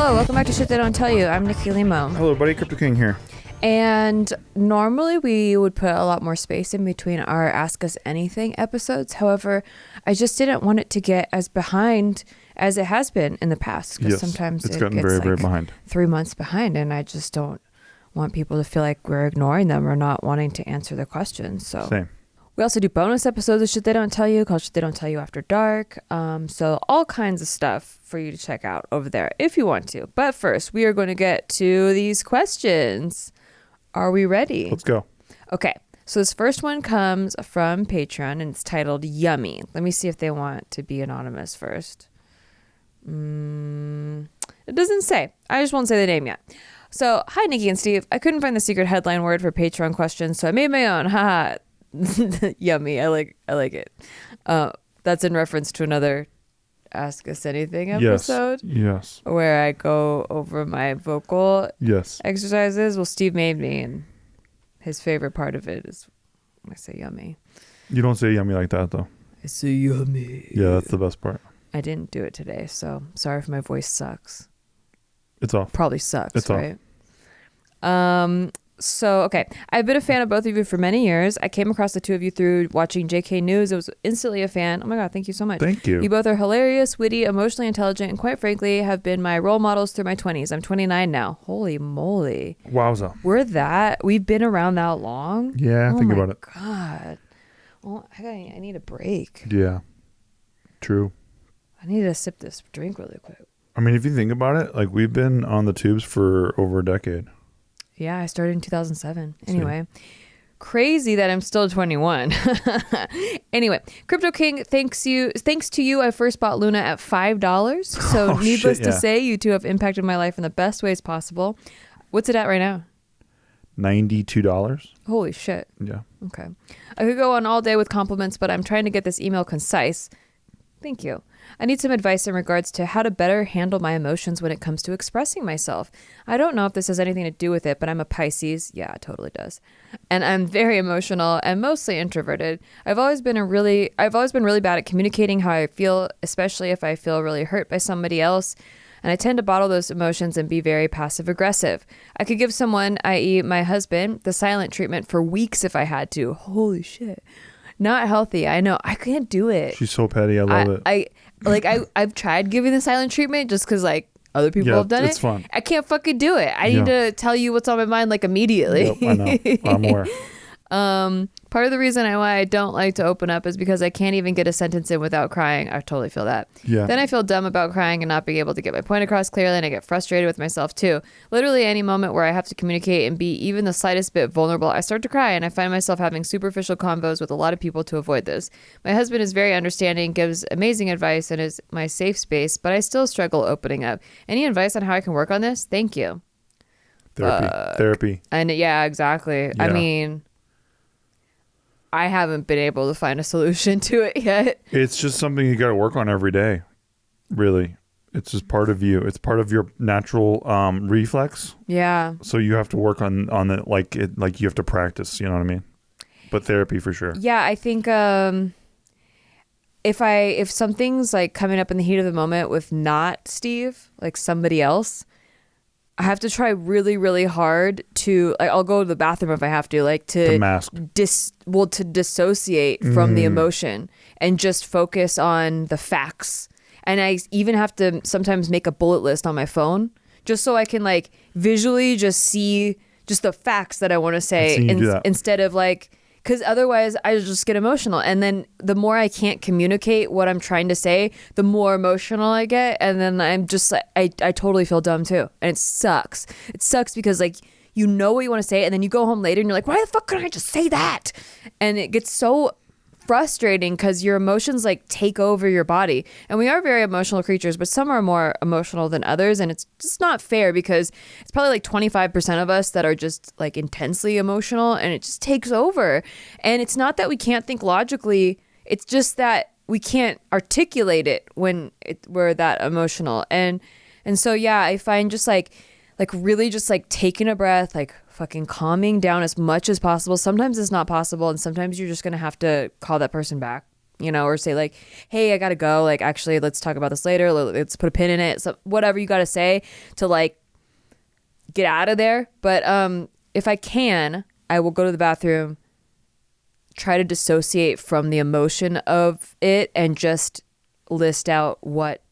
Hello, welcome back to Shit They Don't Tell You. I'm Nikki Limo. Hello, buddy. Crypto King here. And normally we would put a lot more space in between our Ask Us Anything episodes. However, I just didn't want it to get as behind as it has been in the past. Because sometimes it's gotten very, very behind. 3 months behind, and I just don't want people to feel like we're ignoring them or not wanting to answer their questions. So Same. We also do bonus episodes of Shit They Don't Tell You called Shit They Don't Tell You After Dark. So all kinds of stuff for you to check out over there if you want to. But first, we are going to get to these questions. Are we ready? Let's go. Okay. So this first one comes from Patreon, and it's titled Yummy. Let me see if they want to be anonymous first. It doesn't say. I just won't say the name yet. So, hi, Nikki and Steve. I couldn't find the secret headline word for Patreon questions, so I made my own. Haha. Yummy. I like it. That's in reference to another Ask Us Anything episode. Yes. Where I go over my vocal exercises. Well, Steve made me, and his favorite part of it is when I say yummy. You don't say yummy like that, though. I say yummy. Yeah, that's the best part. I didn't do it today, so sorry if my voice sucks. It's off. Probably sucks, it's right? Off. So, okay. I've been a fan of both of you for many years. I came across the two of you through watching JK News. I was instantly a fan. Oh my God, thank you so much. Thank you. You both are hilarious, witty, emotionally intelligent, and quite frankly, have been my role models through my 20s. I'm 29 now. Holy moly. Wowza. We've been around that long? Yeah, think about it. Oh my God. Well, I need a break. Yeah. True. I need to sip this drink really quick. I mean, if you think about it, like we've been on the tubes for over a decade. Yeah, I started in 2007. Anyway, crazy that I'm still 21. Anyway, Crypto King, thanks to you, I first bought Luna at $5. So needless to say, you two have impacted my life in the best ways possible. What's it at right now? $92. Holy shit. Yeah. Okay. I could go on all day with compliments, but I'm trying to get this email concise. Thank you. I need some advice in regards to how to better handle my emotions when it comes to expressing myself. I don't know if this has anything to do with it, but I'm a Pisces. Yeah, it totally does. And I'm very emotional and mostly introverted. I've always been really bad at communicating how I feel, especially if I feel really hurt by somebody else. And I tend to bottle those emotions and be very passive aggressive. I could give someone, i.e. my husband, the silent treatment for weeks if I had to. Holy shit. Not healthy. I know. I can't do it. She's so petty. I love it. I've tried giving the silent treatment just because like other people have done it. It's fun. I can't fucking do it. I need to tell you what's on my mind like immediately. Yep, I know. I'm aware. Part of the reason why I don't like to open up is because I can't even get a sentence in without crying. I totally feel that. Yeah. Then I feel dumb about crying and not being able to get my point across clearly, and I get frustrated with myself too. Literally any moment where I have to communicate and be even the slightest bit vulnerable, I start to cry, and I find myself having superficial convos with a lot of people to avoid this. My husband is very understanding, gives amazing advice, and is my safe space, but I still struggle opening up. Any advice on how I can work on this? Thank you. Therapy. And yeah, exactly. Yeah. I mean, I haven't been able to find a solution to it yet. It's just something you got to work on every day. Really. It's just part of you. It's part of your natural reflex. Yeah. So you have to work on it like you have to practice, you know what I mean? But therapy for sure. Yeah, I think if something's like coming up in the heat of the moment with not Steve, like somebody else, I have to try really, really hard to, like, I'll go to the bathroom if I have to, like to mask, to dissociate from the emotion and just focus on the facts. And I even have to sometimes make a bullet list on my phone just so I can like visually just see just the facts that I want to say instead of like, because otherwise I just get emotional. And then the more I can't communicate what I'm trying to say, the more emotional I get. And then I'm just like, I totally feel dumb too. And it sucks. It sucks because like, you know what you want to say. And then you go home later and you're like, why the fuck couldn't I just say that? And it gets so frustrating because your emotions like take over your body. And we are very emotional creatures, but some are more emotional than others. And it's just not fair because it's probably like 25% of us that are just like intensely emotional, and it just takes over. And it's not that we can't think logically. It's just that we can't articulate it when we're that emotional. And so, yeah, I find just like really just like taking a breath, like fucking calming down as much as possible. Sometimes it's not possible, and sometimes you're just gonna have to call that person back or say like, hey, I gotta go. Like, actually, let's talk about this later. Let's put a pin in it. So whatever you gotta say to like get out of there. But if I can, I will go to the bathroom, try to dissociate from the emotion of it, and just list out what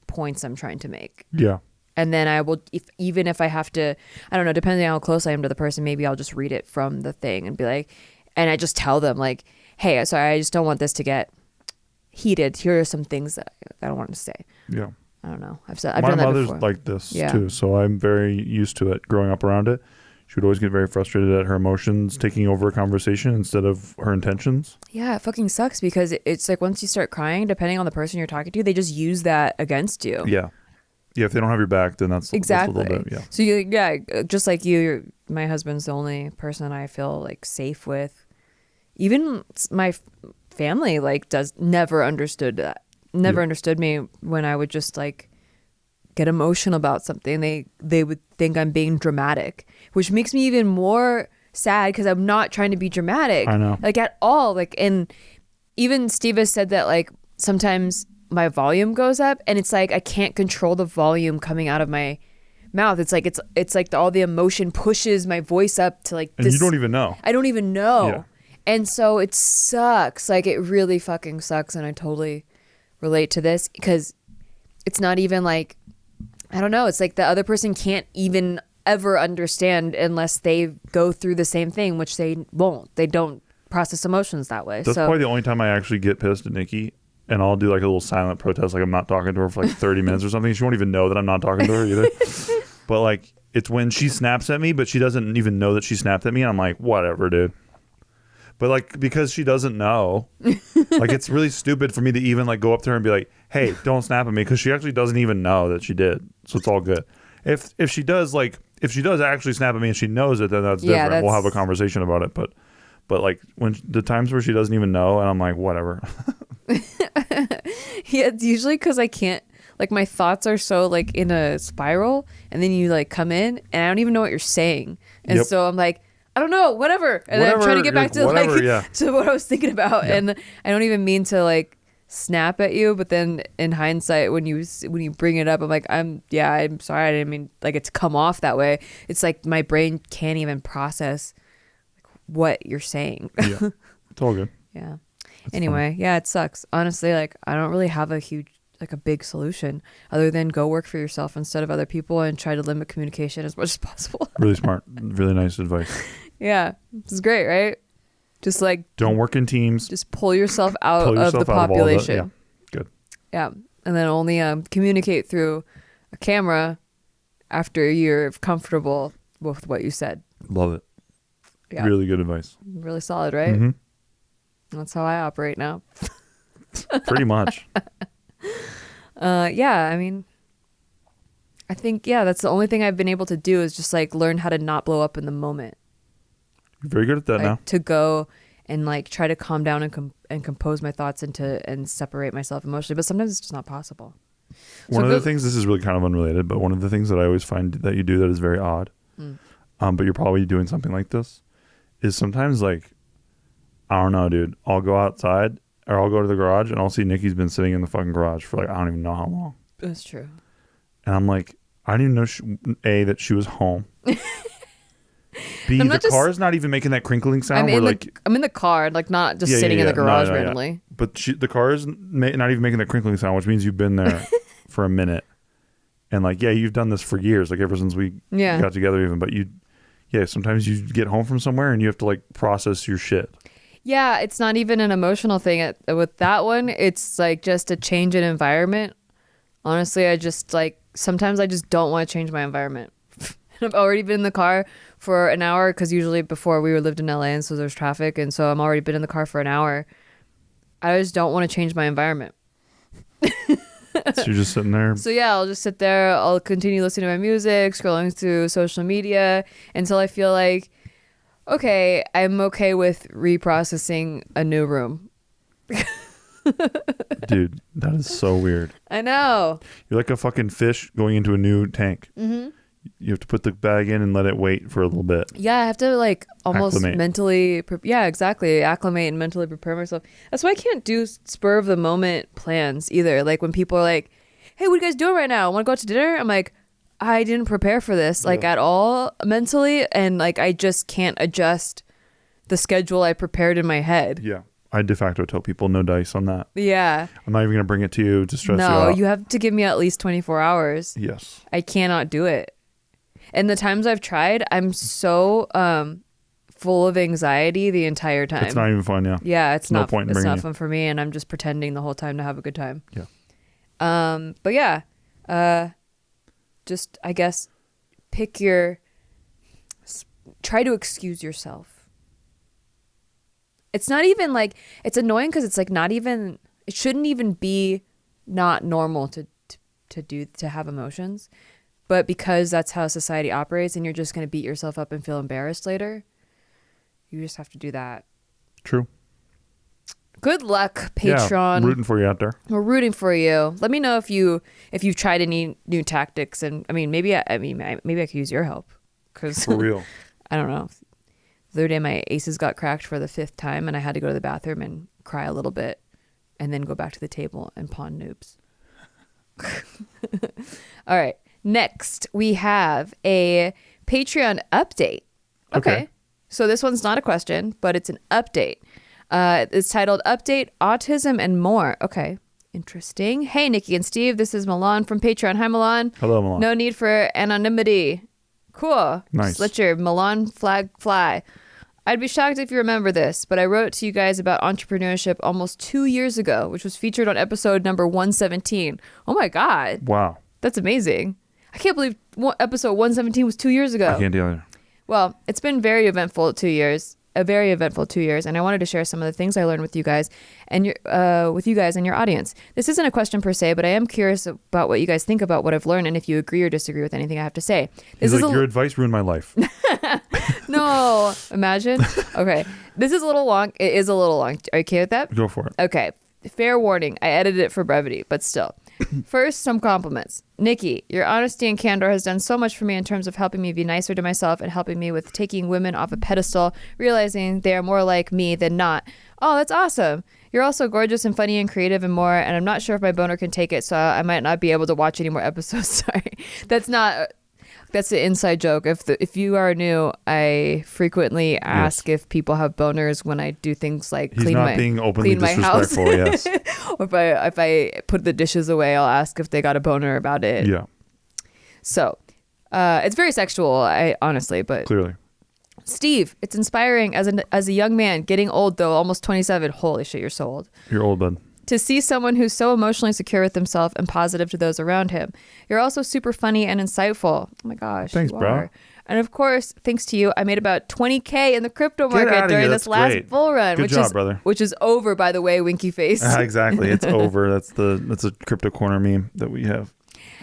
points I'm trying to make. Yeah. And then I will, even if I have to, I don't know, depending on how close I am to the person, maybe I'll just read it from the thing and be like, and I just tell them like, hey, sorry, I just don't want this to get heated. Here are some things that I don't want to say. Yeah. I don't know. I've done that before. My mother's like this too, so I'm very used to it growing up around it. She would always get very frustrated at her emotions taking over a conversation instead of her intentions. Yeah, it fucking sucks because it's like once you start crying, depending on the person you're talking to, they just use that against you. Yeah. Yeah, if they don't have your back, then that's exactly. That's a little bit, yeah. So yeah, just like my husband's the only person I feel like safe with. Even my family like never understood that. Never understood me when I would just like get emotional about something. They would think I'm being dramatic, which makes me even more sad because I'm not trying to be dramatic. I know. Like at all. Like, and even Steve has said that like sometimes my volume goes up and it's like I can't control the volume coming out of my mouth. It's like all the emotion pushes my voice up to like and this. You don't even know. I don't even know. Yeah. And so it sucks. Like it really fucking sucks. And I totally relate to this because it's not even like, I don't know. It's like the other person can't even ever understand unless they go through the same thing, which they won't. They don't process emotions that way. That's probably the only time I actually get pissed at Nikki. And I'll do like a little silent protest, like I'm not talking to her for like 30 minutes or something. She won't even know that I'm not talking to her either. But like, it's when she snaps at me, but she doesn't even know that she snapped at me. And I'm like, whatever, dude. But like, because she doesn't know, like it's really stupid for me to even like go up to her and be like, hey, don't snap at me. Because she actually doesn't even know that she did. So it's all good. If she does actually snap at me and she knows it, then that's different. We'll have a conversation about it. But like when the times where she doesn't even know and I'm like, whatever. Yeah, it's usually because I can't, like my thoughts are so like in a spiral and then you like come in and I don't even know what you're saying. And so I'm like, I don't know, whatever. And then I'm trying to get back to to what I was thinking about. Yeah. And I don't even mean to like snap at you, but then in hindsight, when you bring it up, I'm like, I'm sorry. I didn't mean like it to come off that way. It's like my brain can't even process what you're saying. Yeah, it's all good. Yeah. Anyway, yeah, it sucks. Honestly, like I don't really have a big solution other than go work for yourself instead of other people and try to limit communication as much as possible. Really smart. Really nice advice. Yeah. This is great, right? Just like don't work in teams. Just pull yourself out of the population. Yeah. Good. Yeah. And then only communicate through a camera after you're comfortable with what you said. Love it. Yeah. Really good advice. Really solid, right? Mm-hmm. That's how I operate now. Pretty much. Yeah, I mean, I think, that's the only thing I've been able to do is just like learn how to not blow up in the moment. You're very good at that now. To go and like try to calm down and compose my thoughts and separate myself emotionally. But sometimes it's just not possible. One of the things, this is really kind of unrelated, but one of the things that I always find that you do that is very odd, but you're probably doing something like this, is sometimes like, I don't know, dude. I'll go outside or I'll go to the garage and I'll see Nikki's been sitting in the fucking garage for like, I don't even know how long. That's true. And I'm like, I didn't even know, that she was home. B, the car's not even making that crinkling sound. I'm in the car, like not just sitting in the garage randomly. Yeah. But the car is not even making that crinkling sound, which means you've been there for a minute. And like, you've done this for years, like ever since we got together even. But sometimes you get home from somewhere and you have to like process your shit. Yeah, it's not even an emotional thing with that one. It's like just a change in environment. Honestly, I just like, sometimes I just don't want to change my environment. I've already been in the car for an hour because usually before we lived in LA and so there's traffic. And so I'm already been in the car for an hour. I just don't want to change my environment. So you're just sitting there? So yeah, I'll just sit there. I'll continue listening to my music, scrolling through social media until I feel like, okay, I'm okay with reprocessing a new room. Dude, that is so weird. I know. You're like a fucking fish going into a new tank. Mm-hmm. You have to put the bag in and let it wait for a little bit. Yeah, I have to like almost Acclimate. mentally, exactly, acclimate and mentally prepare myself. That's why I can't do spur of the moment plans either. Like when people are like, "Hey, what are you guys doing right now? Want to go out to dinner?" I'm like, I didn't prepare for this like at all mentally, and like I just can't adjust the schedule I prepared in my head. Yeah. I de facto tell people no dice on that. Yeah. I'm not even going to bring it to you to stress you out. No, you have to give me at least 24 hours. Yes. I cannot do it. And the times I've tried, I'm so full of anxiety the entire time. It's not even fun, yeah. Yeah, it's not point in it's not you. fun for me, and I'm just pretending the whole time to have a good time. Yeah. But yeah, just I guess try to excuse yourself. It's not even like, it's annoying because it's like not even, it shouldn't even be not normal to have emotions, but because that's how society operates and you're just going to beat yourself up and feel embarrassed later, you just have to do that. True. Good luck, Patreon. Yeah, I'm rooting for you out there. We're rooting for you. Let me know if you've tried any new tactics, and maybe I could use your help, because For real. I don't know. The other day, my aces got cracked for the 5th time, and I had to go to the bathroom and cry a little bit, and then go back to the table and pawn noobs. All right. Next, we have a Patreon update. Okay. So this one's not a question, but it's an update. It's titled Update, Autism, and More. Okay. Interesting. Hey, Nikki and Steve. This is Milan from Patreon. Hi, Milan. Hello, Milan. No need for anonymity. Cool. Nice. Just let your Milan flag fly. I'd be shocked if you remember this, but I wrote to you guys about entrepreneurship almost 2 years ago, which was featured on episode number 117. Oh my God. Wow. That's amazing. I can't believe episode 117 was 2 years ago. I can't deal with it. Well, it's been a very eventful 2 years, and I wanted to share some of the things I learned with you guys and your audience. This isn't a question per se, but I am curious about what you guys think about what I've learned and if you agree or disagree with anything I have to say. Your advice ruined my life. No, imagine. Okay, this is a little long. It is a little long. Are you okay with that? Go for it. Okay. Fair warning. I edited it for brevity, but still. First, some compliments. Nikki, your honesty and candor has done so much for me in terms of helping me be nicer to myself and helping me with taking women off a pedestal, realizing they are more like me than not. Oh, that's awesome. You're also gorgeous and funny and creative and more, and I'm not sure if my boner can take it, so I might not be able to watch any more episodes. Sorry. That's the inside joke. If you are new, I frequently ask if people have boners when I do things like clean my house. Yes. Or if I put the dishes away, I'll ask if they got a boner about it. Yeah. So, it's very sexual, honestly, but clearly. Steve, it's inspiring as a young man, getting old though, almost 27. Holy shit, you're so old. You're old, bud. To see someone who's so emotionally secure with himself and positive to those around him. You're also super funny and insightful. Oh my gosh. Thanks, bro. And of course, thanks to you, I made about $20K in the crypto market during this last bull run. Good job, brother. Which is over, by the way, winky face. Exactly. It's over. That's a crypto corner meme that we have.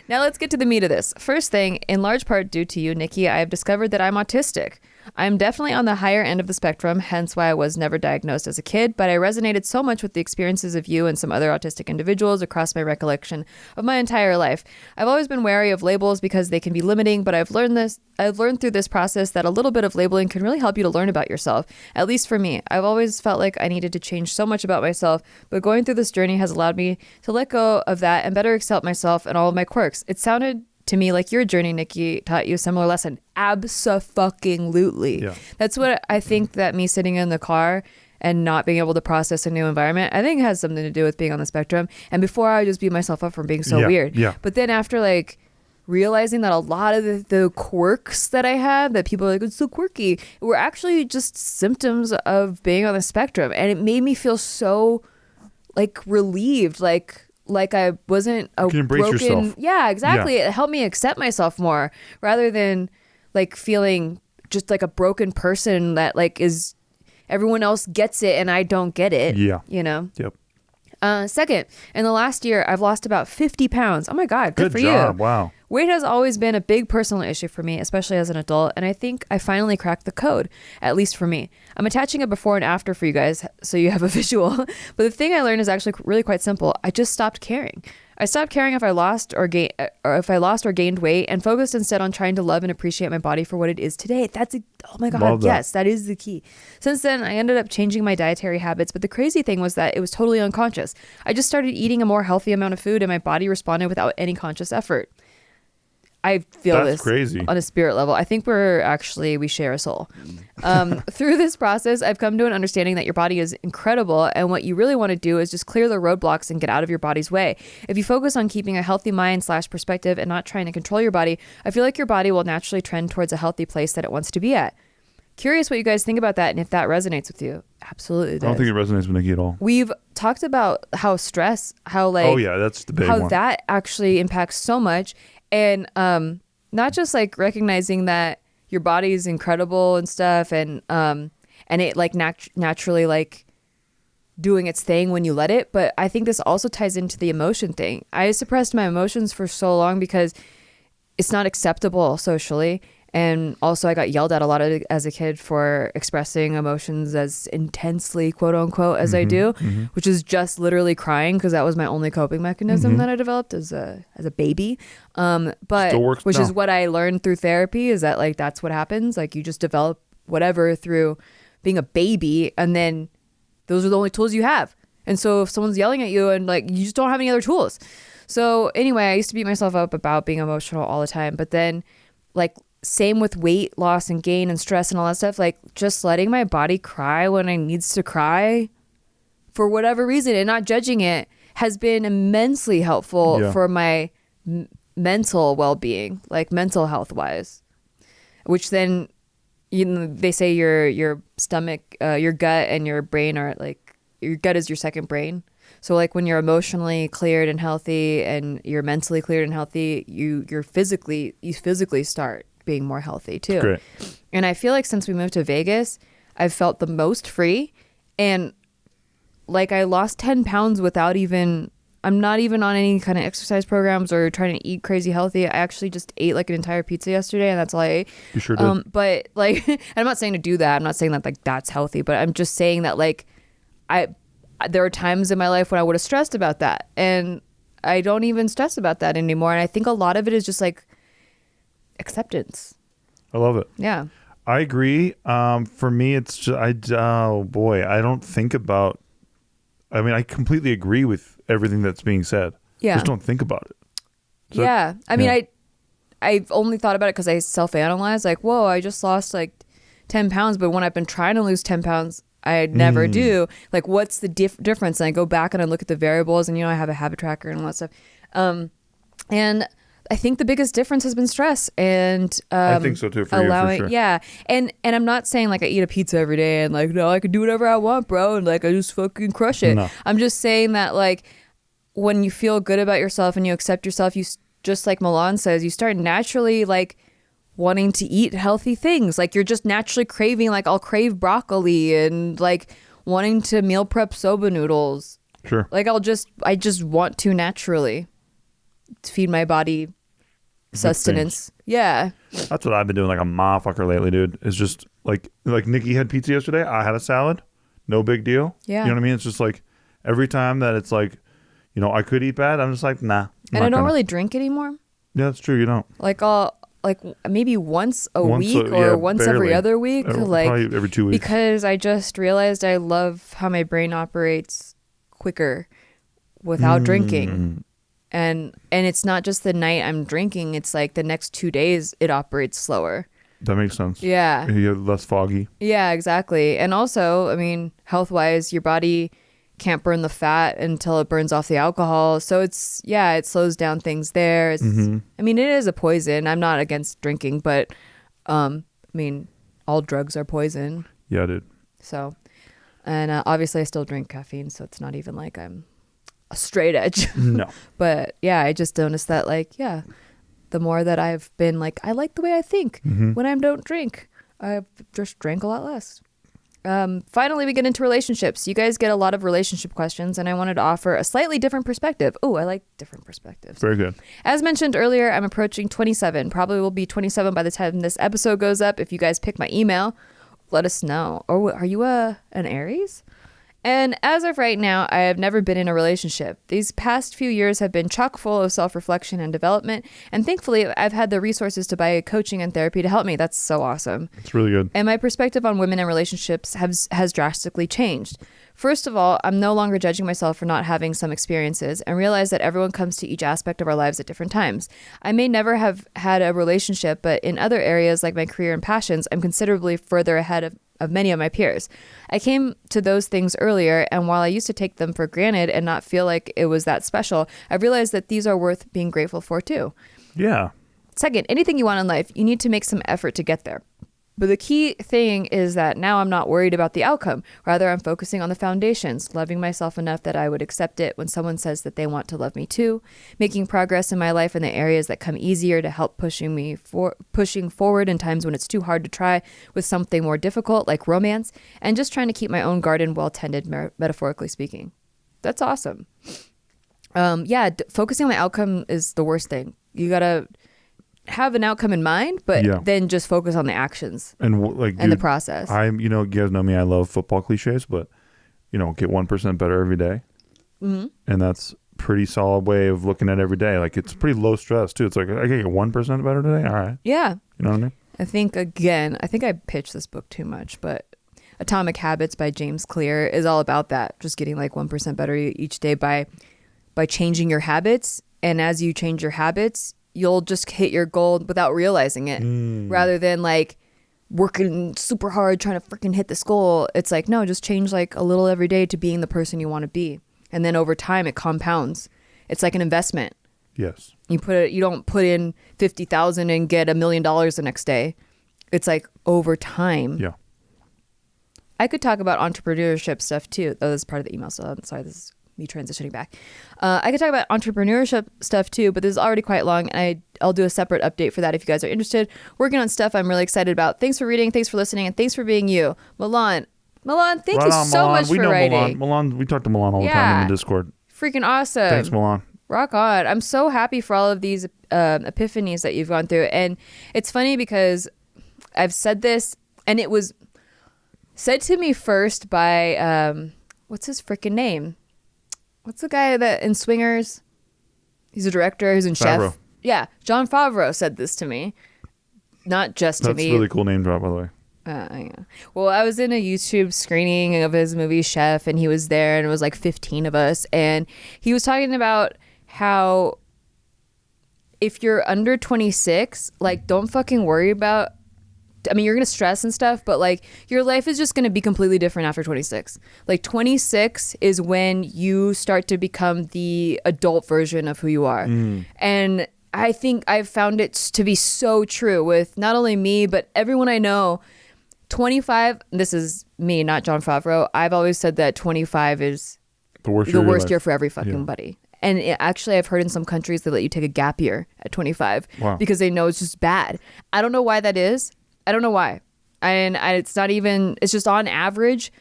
Now let's get to the meat of this. First thing, in large part due to you, Nikki, I have discovered that I'm autistic. I'm definitely on the higher end of the spectrum, hence why I was never diagnosed as a kid, but I resonated so much with the experiences of you and some other autistic individuals across my recollection of my entire life. I've always been wary of labels because they can be limiting, but I've learned through this process that a little bit of labeling can really help you to learn about yourself, at least for me. I've always felt like I needed to change so much about myself, but going through this journey has allowed me to let go of that and better accept myself and all of my quirks. It sounded to me like your journey, Nikki, taught you a similar lesson. Abso-fucking-lutely. Yeah. That's what I think, that me sitting in the car and not being able to process a new environment, I think it has something to do with being on the spectrum. And before, I would just beat myself up for being so weird. Yeah. But then after realizing that a lot of the quirks that I have, that people are like, it's so quirky, were actually just symptoms of being on the spectrum. And it made me feel so relieved, like I wasn't a you can embrace broken yourself. Yeah, exactly. Yeah. It helped me accept myself more rather than feeling just like a broken person that is everyone else gets it and I don't get it. Yeah. You know? Yep. Second, in the last year, I've lost about 50 pounds. Oh my God, good for job. you. Wow. Weight has always been a big personal issue for me, especially as an adult, and I think I finally cracked the code, at least for me. I'm attaching a before and after for you guys so you have a visual, but the thing I learned is actually really quite simple. I just stopped caring. I stopped caring if I lost or gained weight and focused instead on trying to love and appreciate my body for what it is today. Oh my God. Yes, that is the key. Since then, I ended up changing my dietary habits, but the crazy thing was that it was totally unconscious. I just started eating a more healthy amount of food and my body responded without any conscious effort. I feel this crazy on a spirit level. I think we share a soul. Through this process, I've come to an understanding that your body is incredible. And what you really want to do is just clear the roadblocks and get out of your body's way. If you focus on keeping a healthy mind / perspective and not trying to control your body, I feel like your body will naturally trend towards a healthy place that it wants to be at. Curious what you guys think about that and if that resonates with you. Absolutely does. I don't think it resonates with Nikki at all. We've talked about how stress, that's the big one. That actually impacts so much. And not just like recognizing that your body is incredible and stuff and it like naturally like doing its thing when you let it. But I think this also ties into the emotion thing. I suppressed my emotions for so long because it's not acceptable socially. And also I got yelled at a lot as a kid for expressing emotions as intensely, quote unquote, as I do, which is just literally crying because that was my only coping mechanism that I developed as a baby. Which is what I learned through therapy is that like, that's what happens. Like you just develop whatever through being a baby and then those are the only tools you have. And so if someone's yelling at you and like, you just don't have any other tools. So anyway, I used to beat myself up about being emotional all the time, but then like, same with weight loss and gain and stress and all that stuff, like just letting my body cry when it needs to cry for whatever reason and not judging it has been immensely helpful for my mental well-being, like mental health wise, which then, you know, they say your stomach, your gut and your brain are like, your gut is your second brain. So like when you're emotionally cleared and healthy and you're mentally cleared and healthy, you physically start being more healthy too. Great. And I feel like since we moved to Vegas, I've felt the most free and like I lost 10 pounds I'm not even on any kind of exercise programs or trying to eat crazy healthy. I actually just ate like an entire pizza yesterday and that's all I ate. You sure did. But like, I'm not saying to do that. I'm not saying that like that's healthy, but I'm just saying that like there are times in my life when I would have stressed about that and I don't even stress about that anymore. And I think a lot of it is just like acceptance. I love it. Yeah. I agree. For me, it's just, I don't think about, I completely agree with everything that's being said. Yeah. I just don't think about it. I've only thought about it because I self-analyze like, whoa, I just lost like 10 pounds. But when I've been trying to lose 10 pounds, I never do. Like, what's the difference? And I go back and I look at the variables and, you know, I have a habit tracker and all that stuff. And I think the biggest difference has been stress and I think so too for you, for sure. Yeah. And I'm not saying like I eat a pizza every day and like, no, I can do whatever I want, bro. And like, I just fucking crush it. No. I'm just saying that like when you feel good about yourself and you accept yourself, you just like Milan says, you start naturally like wanting to eat healthy things. Like you're just naturally craving, like I'll crave broccoli and like wanting to meal prep soba noodles. Sure. Like I just want to naturally feed my body sustenance. Yeah. That's what I've been doing like a motherfucker lately, dude. It's just like Nikki had pizza yesterday. I had a salad. No big deal. Yeah. You know what I mean? It's just like every time that it's like, you know, I could eat bad. I'm just like, nah. And I don't really drink anymore. Yeah, that's true. You don't. Like maybe once a week or once barely. Every other week. Like probably every 2 weeks. Because I just realized I love how my brain operates quicker without drinking. And it's not just the night I'm drinking. It's like the next 2 days it operates slower. That makes sense. Yeah. You're less foggy. Yeah, exactly. And also, I mean, health-wise, your body can't burn the fat until it burns off the alcohol. So it slows down things there. I mean, it is a poison. I'm not against drinking, but I mean, all drugs are poison. Yeah, dude. So, and obviously I still drink caffeine, so it's not even like I'm a straight edge. No. But yeah, I just noticed that like, yeah, the more that I've been like, I like the way I think when I don't drink, I've just drank a lot less. Finally, we get into relationships. You guys get a lot of relationship questions, and I wanted to offer a slightly different perspective. Oh, I like different perspectives. Very good. As mentioned earlier, I'm approaching 27. Probably will be 27 by the time this episode goes up. If you guys pick my email, let us know. Or are you an Aries? And as of right now, I have never been in a relationship. These past few years have been chock full of self-reflection and development. And thankfully, I've had the resources to buy coaching and therapy to help me. That's so awesome. It's really good. And my perspective on women and relationships has drastically changed. First of all, I'm no longer judging myself for not having some experiences and realize that everyone comes to each aspect of our lives at different times. I may never have had a relationship, but in other areas like my career and passions, I'm considerably further ahead of many of my peers. I came to those things earlier, and while I used to take them for granted and not feel like it was that special, I realized that these are worth being grateful for too. Yeah. Second, anything you want in life, you need to make some effort to get there. But the key thing is that now I'm not worried about the outcome. Rather, I'm focusing on the foundations, loving myself enough that I would accept it when someone says that they want to love me too, making progress in my life in the areas that come easier to help pushing forward in times when it's too hard to try with something more difficult like romance, and just trying to keep my own garden well tended, metaphorically speaking. That's awesome. Focusing on the outcome is the worst thing. You gotta have an outcome in mind, but then just focus on the actions and the process. You guys know me, I love football cliches, but get 1% better every day. Mm-hmm. And that's pretty solid way of looking at every day. Like, it's pretty low stress too. It's like, I can get 1% better today. All right. Yeah. You know what I mean? I think I pitched this book too much, but Atomic Habits by James Clear is all about that. Just getting like 1% better each day by changing your habits. And as you change your habits, you'll just hit your goal without realizing it, rather than like working super hard trying to freaking hit this goal. It's like, no, just change like a little every day to being the person you want to be. And then over time it compounds. It's like an investment. Yes. You don't put in 50,000 and get $1 million the next day. It's like over time. Yeah. I could talk about entrepreneurship stuff too. Oh, this is part of the email. So I'm sorry, this is me transitioning back. I could talk about entrepreneurship stuff too, but this is already quite long, and I'll do a separate update for that if you guys are interested. Working on stuff I'm really excited about. Thanks for reading, thanks for listening, and thanks for being you. Milan, thank you so much for writing. Milan, we talk to Milan all the time in the Discord. Freaking awesome. Thanks, Milan. Rock on. I'm so happy for all of these epiphanies that you've gone through. And it's funny because I've said this, and it was said to me first by, what's his freaking name? What's the guy that in Swingers? He's a director. He's in Favreau. Chef. Yeah, Jon Favreau said this to me. Not just to me. That's a really cool name drop, by the way. Yeah. Well, I was in a YouTube screening of his movie Chef, and he was there, and it was like 15 of us, and he was talking about how if you're under 26, like, don't fucking worry about, I mean, you're going to stress and stuff, but like your life is just going to be completely different after 26. Like 26 is when you start to become the adult version of who you are. And I think I've found it to be so true with not only me, but everyone I know. 25, this is me, not Jon Favreau. I've always said that 25 is the worst year for every fucking buddy. And actually, I've heard in some countries they let you take a gap year at 25 because they know it's just bad. I don't know why that is. I don't know why. And it's not even, it's just on average,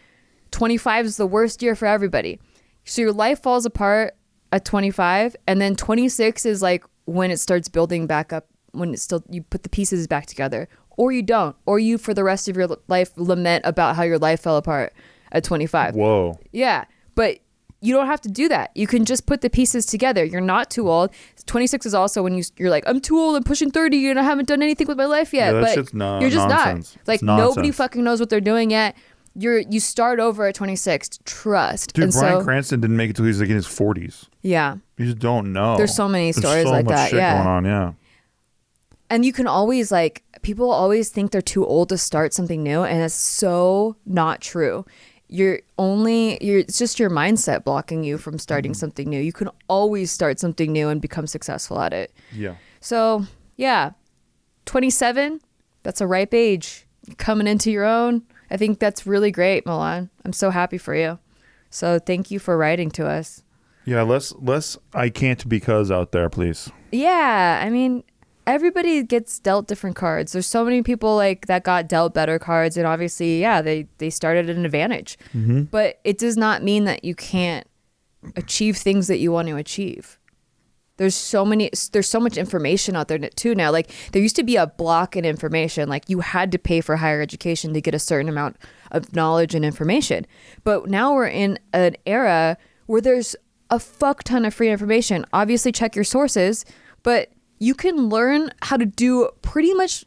25 is the worst year for everybody. So your life falls apart at 25, and then 26 is like when it starts building back up, when it's still, you put the pieces back together, or you don't, or you for the rest of your life lament about how your life fell apart at 25. Whoa. Yeah. But you don't have to do that. You can just put the pieces together. You're not too old. 26 is also when you're like, I'm too old, I'm pushing 30 and I haven't done anything with my life yet. Yeah, but you're just nonsense. Not. Like nobody fucking knows what they're doing yet. You start over at 26. Trust. Dude, Bryan Cranston didn't make it till he was like in his 40s. Yeah. You just don't know. There's so many stories like that. Shit going on, yeah. And you can always people always think they're too old to start something new, and it's so not true. It's just your mindset blocking you from starting something new. You can always start something new and become successful at it. Yeah. So, yeah, 27, that's a ripe age. Coming into your own. I think that's really great, Milan. I'm so happy for you. So thank you for writing to us. Yeah, less I can't because out there, please. Yeah, I mean, everybody gets dealt different cards. There's so many people like that got dealt better cards, and obviously, yeah, they started at an advantage. Mm-hmm. But it does not mean that you can't achieve things that you want to achieve. there's so much information out there too now. Like there used to be a block in information. Like you had to pay for higher education to get a certain amount of knowledge and information. But now we're in an era where there's a fuck ton of free information. Obviously check your sources, but you can learn how to do pretty much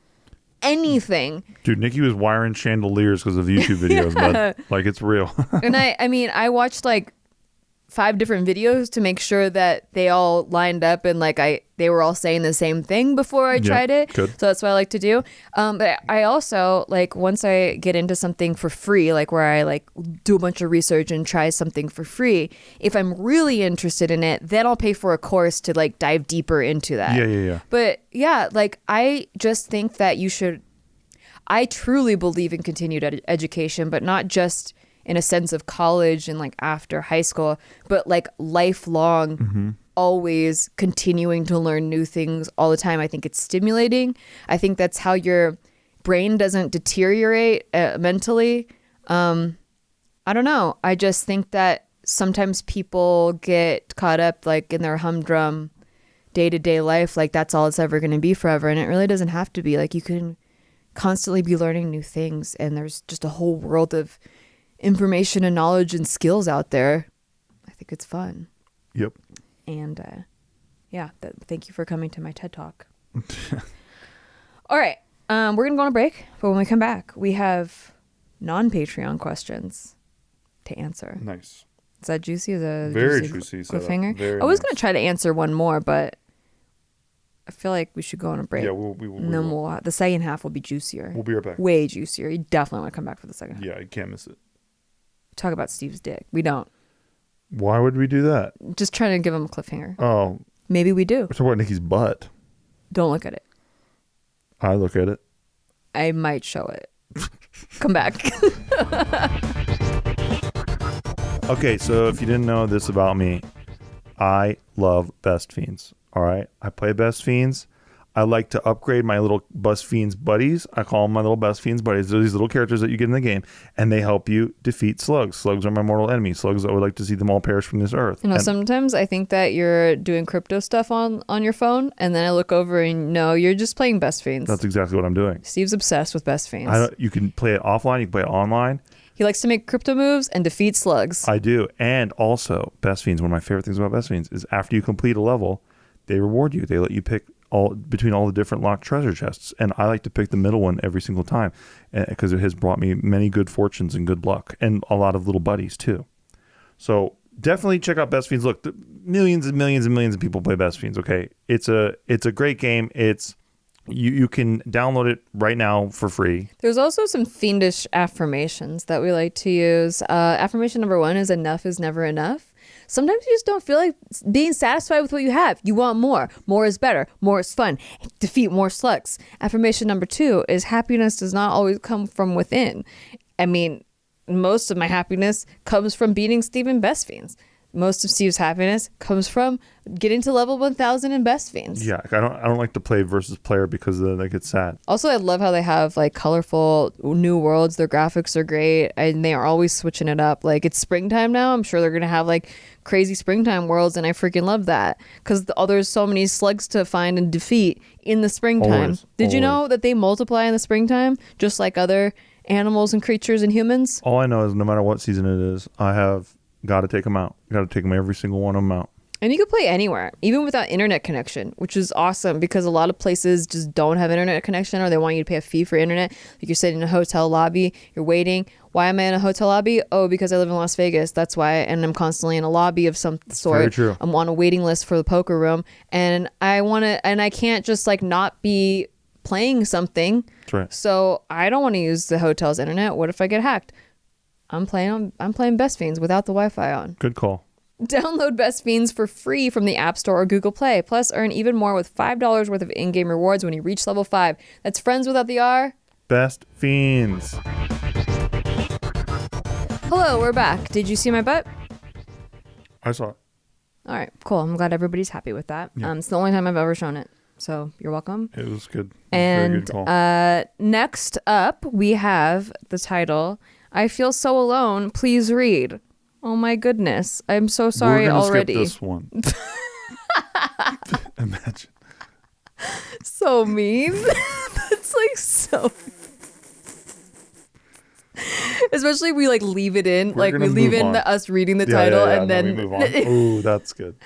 anything. Dude, Nikki was wiring chandeliers because of YouTube videos, but like it's real. And I mean, I watched like 5 different videos to make sure that they all lined up and like they were all saying the same thing before I tried it. Good. So that's what I like to do. But I also like once I get into something for free, like where I like do a bunch of research and try something for free, if I'm really interested in it, then I'll pay for a course to like dive deeper into that. Yeah. But yeah, like I just think that I truly believe in continued education, but not just in a sense of college and like after high school, but like lifelong, always continuing to learn new things all the time. I think it's stimulating. I think that's how your brain doesn't deteriorate mentally. I don't know. I just think that sometimes people get caught up like in their humdrum day-to-day life. Like that's all it's ever going to be forever. And it really doesn't have to be. Like you can constantly be learning new things, and there's just a whole world of information and knowledge and skills out there. I think it's fun. Yep. And thank you for coming to my TED Talk. All right. We're going to go on a break, but when we come back, we have non-Patreon questions to answer. Nice. Is that juicy? Is that very juicy cliffhanger? I was going to try to answer one more, but I feel like we should go on a break. Yeah, the second half will be juicier. We'll be right back. Way juicier. You definitely want to come back for the second half. Yeah, you can't miss it. Talk about Steve's dick. We don't. Why would we do that? Just trying to give him a cliffhanger. Oh. Maybe we do. We're talking about Nikki's butt. Don't look at it. I look at it. I might show it. Come back. Okay, so if you didn't know this about me, I love Best Fiends. All right? I play Best Fiends. I like to upgrade my little Best Fiends buddies. I call them my little Best Fiends buddies. They're these little characters that you get in the game, and they help you defeat slugs. Slugs are my mortal enemy. Slugs, I would like to see them all perish from this earth. Sometimes I think that you're doing crypto stuff on your phone, and then I look over and no, you're just playing Best Fiends. That's exactly what I'm doing. Steve's obsessed with Best Fiends. You can play it offline. You can play it online. He likes to make crypto moves and defeat slugs. I do. And also, Best Fiends, one of my favorite things about Best Fiends is after you complete a level, they reward you. They let you pick between all the different locked treasure chests, and I like to pick the middle one every single time because it has brought me many good fortunes and good luck, and a lot of little buddies too. So definitely check out Best Fiends. Look, millions and millions and millions of people play Best Fiends. Okay, it's a great game. You can download it right now for free. There's also some fiendish affirmations that we like to use. Affirmation number 1 is enough is never enough. Sometimes you just don't feel like being satisfied with what you have. You want more. More is better. More is fun. Defeat more slugs. Affirmation number 2 is happiness does not always come from within. I mean, most of my happiness comes from beating Steven Best Fiends. Most of Steve's happiness comes from getting to level 1000 in Best Fiends. Yeah, I don't like to play versus player because then I get sad. Also, I love how they have like colorful new worlds. Their graphics are great, and they are always switching it up. Like it's springtime now. I'm sure they're gonna have like crazy springtime worlds, and I freaking love that because there's so many slugs to find and defeat in the springtime. Did you know that they multiply in the springtime just like other animals and creatures and humans? All I know is no matter what season it is, I have got to take them out. Got to take them every single one of them out. And you can play anywhere, even without internet connection, which is awesome because a lot of places just don't have internet connection, or they want you to pay a fee for internet. Like you're sitting in a hotel lobby, you're waiting. Why am I in a hotel lobby? Oh, because I live in Las Vegas. That's why. And I'm constantly in a lobby of some sort. Very true. I'm on a waiting list for the poker room, and I can't just like not be playing something. That's right. So I don't want to use the hotel's internet. What if I get hacked? I'm playing Best Fiends without the Wi-Fi on. Good call. Download Best Fiends for free from the App Store or Google Play. Plus, earn even more with $5 worth of in-game rewards when you reach level 5. That's friends without the R. Best Fiends. Hello, we're back. Did you see my butt? I saw it. All right, cool. I'm glad everybody's happy with that. Yeah. It's the only time I've ever shown it. So you're welcome. It was good. And very good call. Next up, we have the title, I Feel So Alone, Please Read. Oh my goodness. I'm so sorry already. Skip this one. Imagine. So mean. That's like so. Especially if we like leave it in, like we leave in us reading the title and then we move on. Ooh, that's good.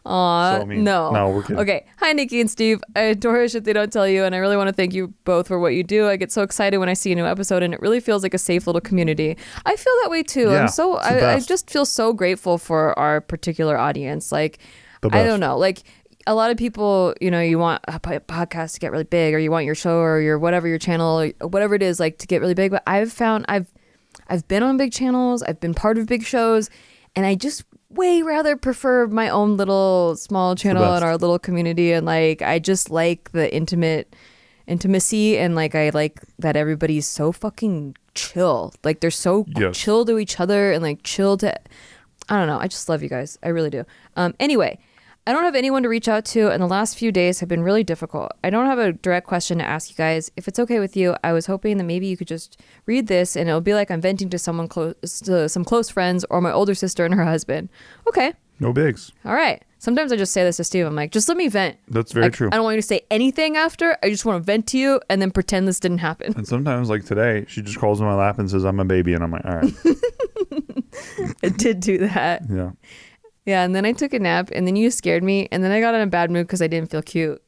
Aw, so no, we're kidding. Okay, hi Nikki and Steve. I adore shit they don't tell you, and I really want to thank you both for what you do. I get so excited when I see a new episode, and it really feels like a safe little community. I feel that way too. Yeah, I just feel so grateful for our particular audience. Like, I don't know, like. A lot of people, you know, you want a podcast to get really big, or you want your show or your whatever, your channel, or whatever it is, like to get really big. But I've found I've been on big channels, I've been part of big shows, and I just way rather prefer my own little small channel and our little community. And like, I just like the intimacy, and like I like that everybody's so fucking chill. Like they're so chill to each other and like chill to. I don't know. I just love you guys. I really do. Anyway. I don't have anyone to reach out to, and the last few days have been really difficult. I don't have a direct question to ask you guys. If it's okay with you, I was hoping that maybe you could just read this, and it'll be like I'm venting to someone close, to some close friends, or my older sister and her husband. Okay. No bigs. All right. Sometimes I just say this to Steve. I'm like, just let me vent. That's very true. I don't want you to say anything after. I just want to vent to you and then pretend this didn't happen. And sometimes, like today, she just calls in my lap and says, I'm a baby. And I'm like, all right. I did do that. Yeah. Yeah, and then I took a nap, and then you scared me, and then I got in a bad mood because I didn't feel cute.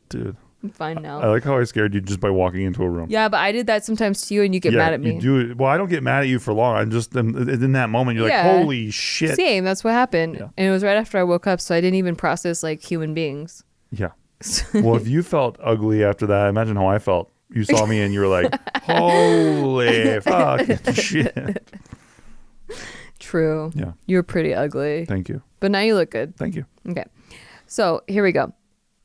Dude. I'm fine now. I like how I scared you just by walking into a room. Yeah, but I did that sometimes to you, and you get mad at me. You do it. Well, I don't get mad at you for long. I'm just in that moment, you're like, holy shit. Same, that's what happened. Yeah. And it was right after I woke up, so I didn't even process like human beings. Yeah. Well, if you felt ugly after that, imagine how I felt. You saw me and you were like, holy fuck shit. True. Yeah. You were pretty ugly. Thank you. But now you look good. Thank you. Okay. So here we go.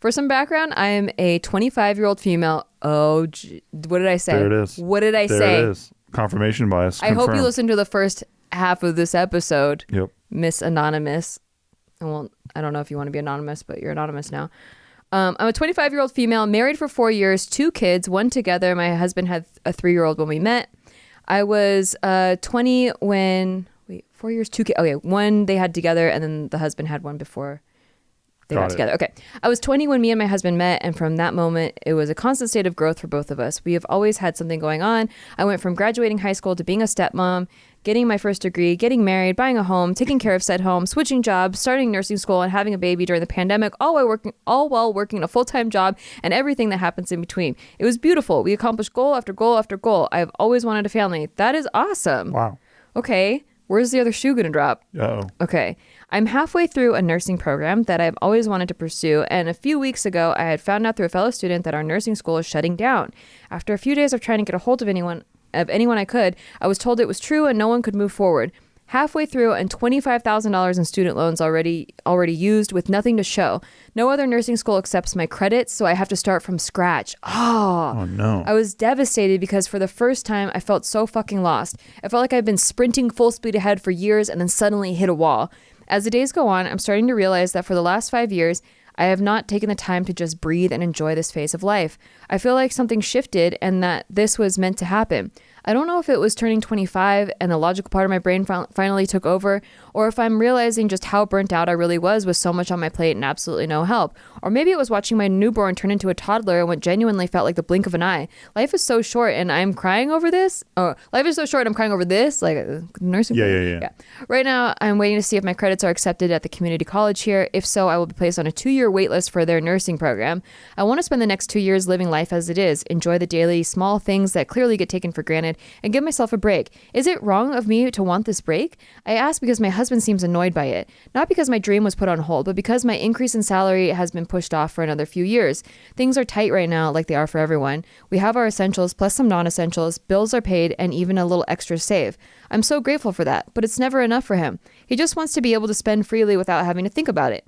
For some background, I am a 25-year-old female. Oh, what did I say? There it is. What did I say? There it is. Confirmation bias. I hope you listened to the first half of this episode. Yep. Miss Anonymous. Well, I don't know if you want to be anonymous, but you're anonymous now. I'm a 25-year-old female, married for 4 years, 2 kids, one together. My husband had a 3-year-old when we met. I was 20 when... 4 years, 2 kids. Okay, one they had together, and then the husband had one before they got together. Okay. I was 20 when me and my husband met, and from that moment, it was a constant state of growth for both of us. We have always had something going on. I went from graduating high school to being a stepmom, getting my first degree, getting married, buying a home, taking care of said home, switching jobs, starting nursing school, and having a baby during the pandemic, all while working a full-time job and everything that happens in between. It was beautiful. We accomplished goal after goal after goal. I have always wanted a family. That is awesome. Wow. Okay. Where's the other shoe going to drop? Uh-oh. Okay. I'm halfway through a nursing program that I've always wanted to pursue, and a few weeks ago, I had found out through a fellow student that our nursing school is shutting down. After a few days of trying to get a hold of anyone I could, I was told it was true and no one could move forward. Halfway through, and $25,000 in student loans already used with nothing to show. No other nursing school accepts my credits, so I have to start from scratch. Oh no. I was devastated because for the first time, I felt so fucking lost. I felt like I've been sprinting full speed ahead for years and then suddenly hit a wall. As the days go on, I'm starting to realize that for the last 5 years, I have not taken the time to just breathe and enjoy this phase of life. I feel like something shifted and that this was meant to happen. I don't know if it was turning 25 and the logical part of my brain finally took over, or if I'm realizing just how burnt out I really was with so much on my plate and absolutely no help. Or maybe it was watching my newborn turn into a toddler and what genuinely felt like the blink of an eye. Life is so short and I'm crying over this. Oh, life is so short and I'm crying over this. Like nursing. Yeah. Right now, I'm waiting to see if my credits are accepted at the community college here. If so, I will be placed on a 2-year wait list for their nursing program. I want to spend the next 2 years living life as it is, enjoy the daily small things that clearly get taken for granted, and give myself a break. Is it wrong of me to want this break? I ask because my husband seems annoyed by it. Not because my dream was put on hold, but because my increase in salary has been pushed off for another few years. Things are tight right now, like they are for everyone. We have our essentials plus some non-essentials, bills are paid, and even a little extra save. I'm so grateful for that, but it's never enough for him. He just wants to be able to spend freely without having to think about it.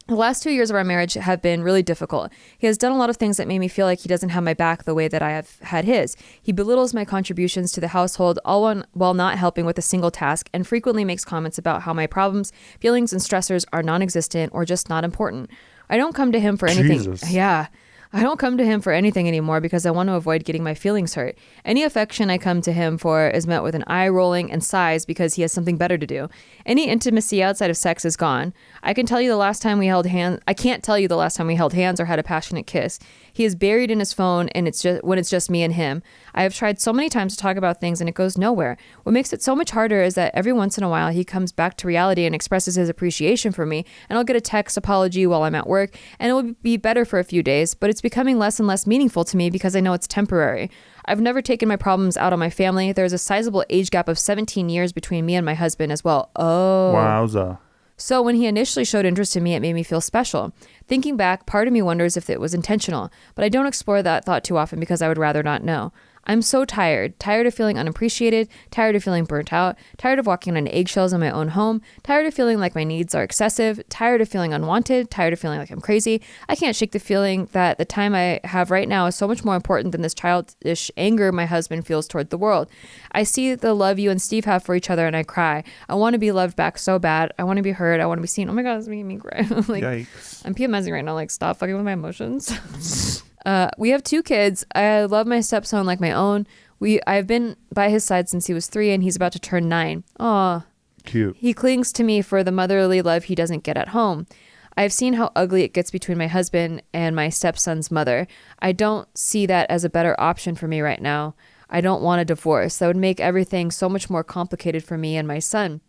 The last 2 years of our marriage have been really difficult. He has done a lot of things that made me feel like he doesn't have my back the way that I have had his. He belittles my contributions to the household all while not helping with a single task, and frequently makes comments about how my problems, feelings, and stressors are non-existent or just not important. I don't come to him for anything. Jesus. Yeah. I don't come to him for anything anymore because I want to avoid getting my feelings hurt. Any affection I come to him for is met with an eye rolling and sighs because he has something better to do. Any intimacy outside of sex is gone. I can't tell you the last time we held hands or had a passionate kiss. He is buried in his phone and it's just me and him. I have tried so many times to talk about things and it goes nowhere. What makes it so much harder is that every once in a while he comes back to reality and expresses his appreciation for me, and I'll get a text apology while I'm at work and it will be better for a few days, but it's becoming less and less meaningful to me because I know it's temporary. I've never taken my problems out on my family. There's a sizable age gap of 17 years between me and my husband as well. Oh. Wowza. So when he initially showed interest in me, it made me feel special. Thinking back, part of me wonders if it was intentional, but I don't explore that thought too often because I would rather not know. I'm so tired of feeling unappreciated, tired of feeling burnt out, tired of walking on eggshells in my own home, tired of feeling like my needs are excessive, tired of feeling unwanted, tired of feeling like I'm crazy. I can't shake the feeling that the time I have right now is so much more important than this childish anger my husband feels toward the world. I see the love you and Steve have for each other and I cry. I want to be loved back so bad. I want to be heard. I want to be seen. Oh my God, it's making me cry. Like, yikes. I'm PMSing right now. Like, stop fucking with my emotions. We have 2 kids. I love my stepson like my own. I've been by his side since he was 3 and he's about to turn 9. Aw. Cute. He clings to me for the motherly love he doesn't get at home. I've seen how ugly it gets between my husband and my stepson's mother. I don't see that as a better option for me right now. I don't want a divorce. That would make everything so much more complicated for me and my son.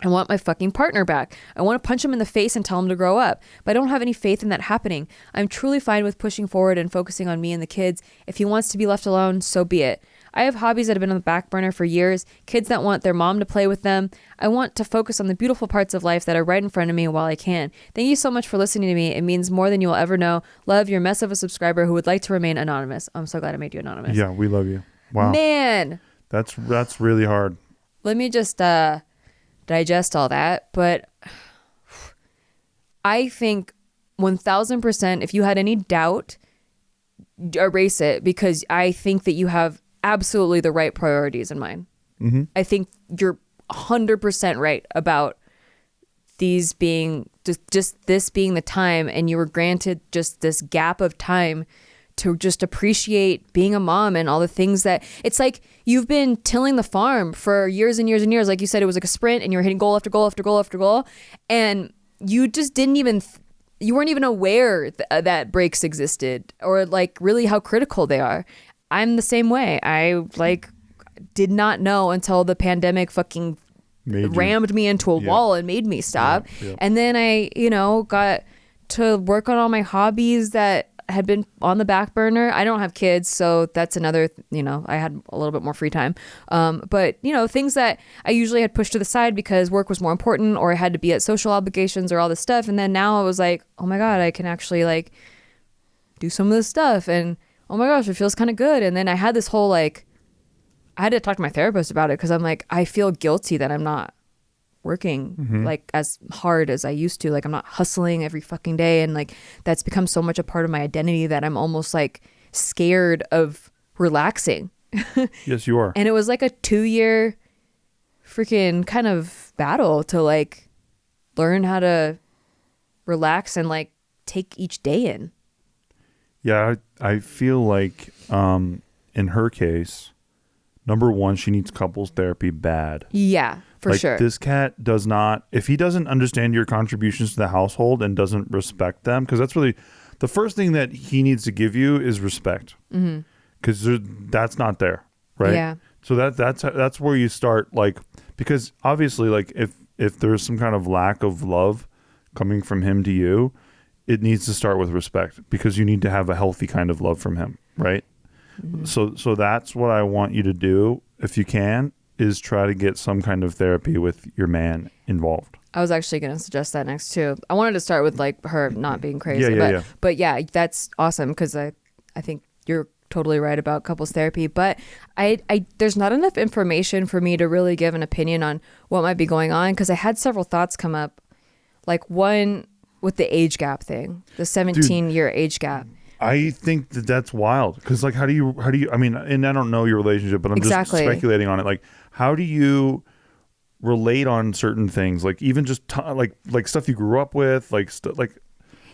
I want my fucking partner back. I want to punch him in the face and tell him to grow up. But I don't have any faith in that happening. I'm truly fine with pushing forward and focusing on me and the kids. If he wants to be left alone, so be it. I have hobbies that have been on the back burner for years, kids that want their mom to play with them. I want to focus on the beautiful parts of life that are right in front of me while I can. Thank you so much for listening to me. It means more than you will ever know. Love, your mess of a subscriber who would like to remain anonymous. I'm so glad I made you anonymous. Yeah, we love you. Wow. Man. That's really hard. Let me just digest all that, but I think 1000%, if you had any doubt, erase it, because I think that you have absolutely the right priorities in mind. Mm-hmm. I think you're 100% right about these being just this being the time, and you were granted just this gap of time to just appreciate being a mom and all the things that it's like you've been tilling the farm for years and years and years. Like you said, it was like a sprint and you were hitting goal after goal after goal after goal. And you just didn't even, you weren't even aware that breaks existed or like really how critical they are. I'm the same way. I like did not know until the pandemic fucking rammed me into a wall and made me stop. Yeah. And then I, got to work on all my hobbies that had been on the back burner. I don't have kids, so that's another, I had a little bit more free time. But, things that I usually had pushed to the side because work was more important or I had to be at social obligations or all this stuff. And then now I was like, oh my God, I can actually like do some of this stuff. And oh my gosh, it feels kind of good. And then I had this whole like, I had to talk to my therapist about it because I'm like, I feel guilty that I'm not working like as hard as I used to. Like I'm not hustling every fucking day, and like that's become so much a part of my identity that I'm almost like scared of relaxing. Yes, you are. And it was like a 2-year freaking kind of battle to like learn how to relax and like take each day in. Yeah, I feel like in her case, number one, she needs couples therapy bad. Yeah, for like, sure. This cat does not, if he doesn't understand your contributions to the household and doesn't respect them, because that's really the first thing that he needs to give you is respect. Because that's not there, right? Yeah. So that's where you start, like, because obviously, like, if there's some kind of lack of love coming from him to you, it needs to start with respect, because you need to have a healthy kind of love from him, right? So that's what I want you to do, if you can, is try to get some kind of therapy with your man involved. I was actually going to suggest that next too. I wanted to start with like her not being crazy. But yeah, that's awesome, because I think you're totally right about couples therapy. But I there's not enough information for me to really give an opinion on what might be going on, because I had several thoughts come up. Like one with the age gap thing, the 17-year age gap. I think that's wild, because like how do you I mean, and I don't know your relationship, but I'm just speculating on it. Like, how do you relate on certain things, like even just like stuff you grew up with, like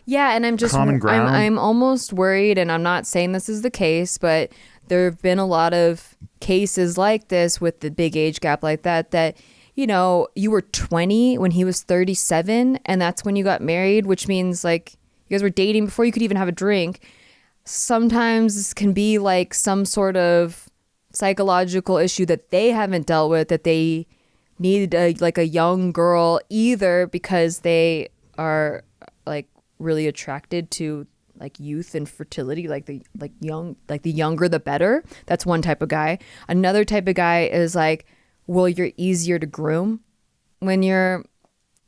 Yeah, and I'm just I'm almost worried, and I'm not saying this is the case, but there have been a lot of cases like this with the big age gap like that, you know, you were 20 when he was 37, and that's when you got married, which means like you guys were dating before you could even have a drink. Sometimes this can be like some sort of psychological issue that they haven't dealt with, that they need like a young girl, either because they are like really attracted to like youth and fertility, the younger the better. That's one type of guy. Another type of guy is like, well, you're easier to groom when you're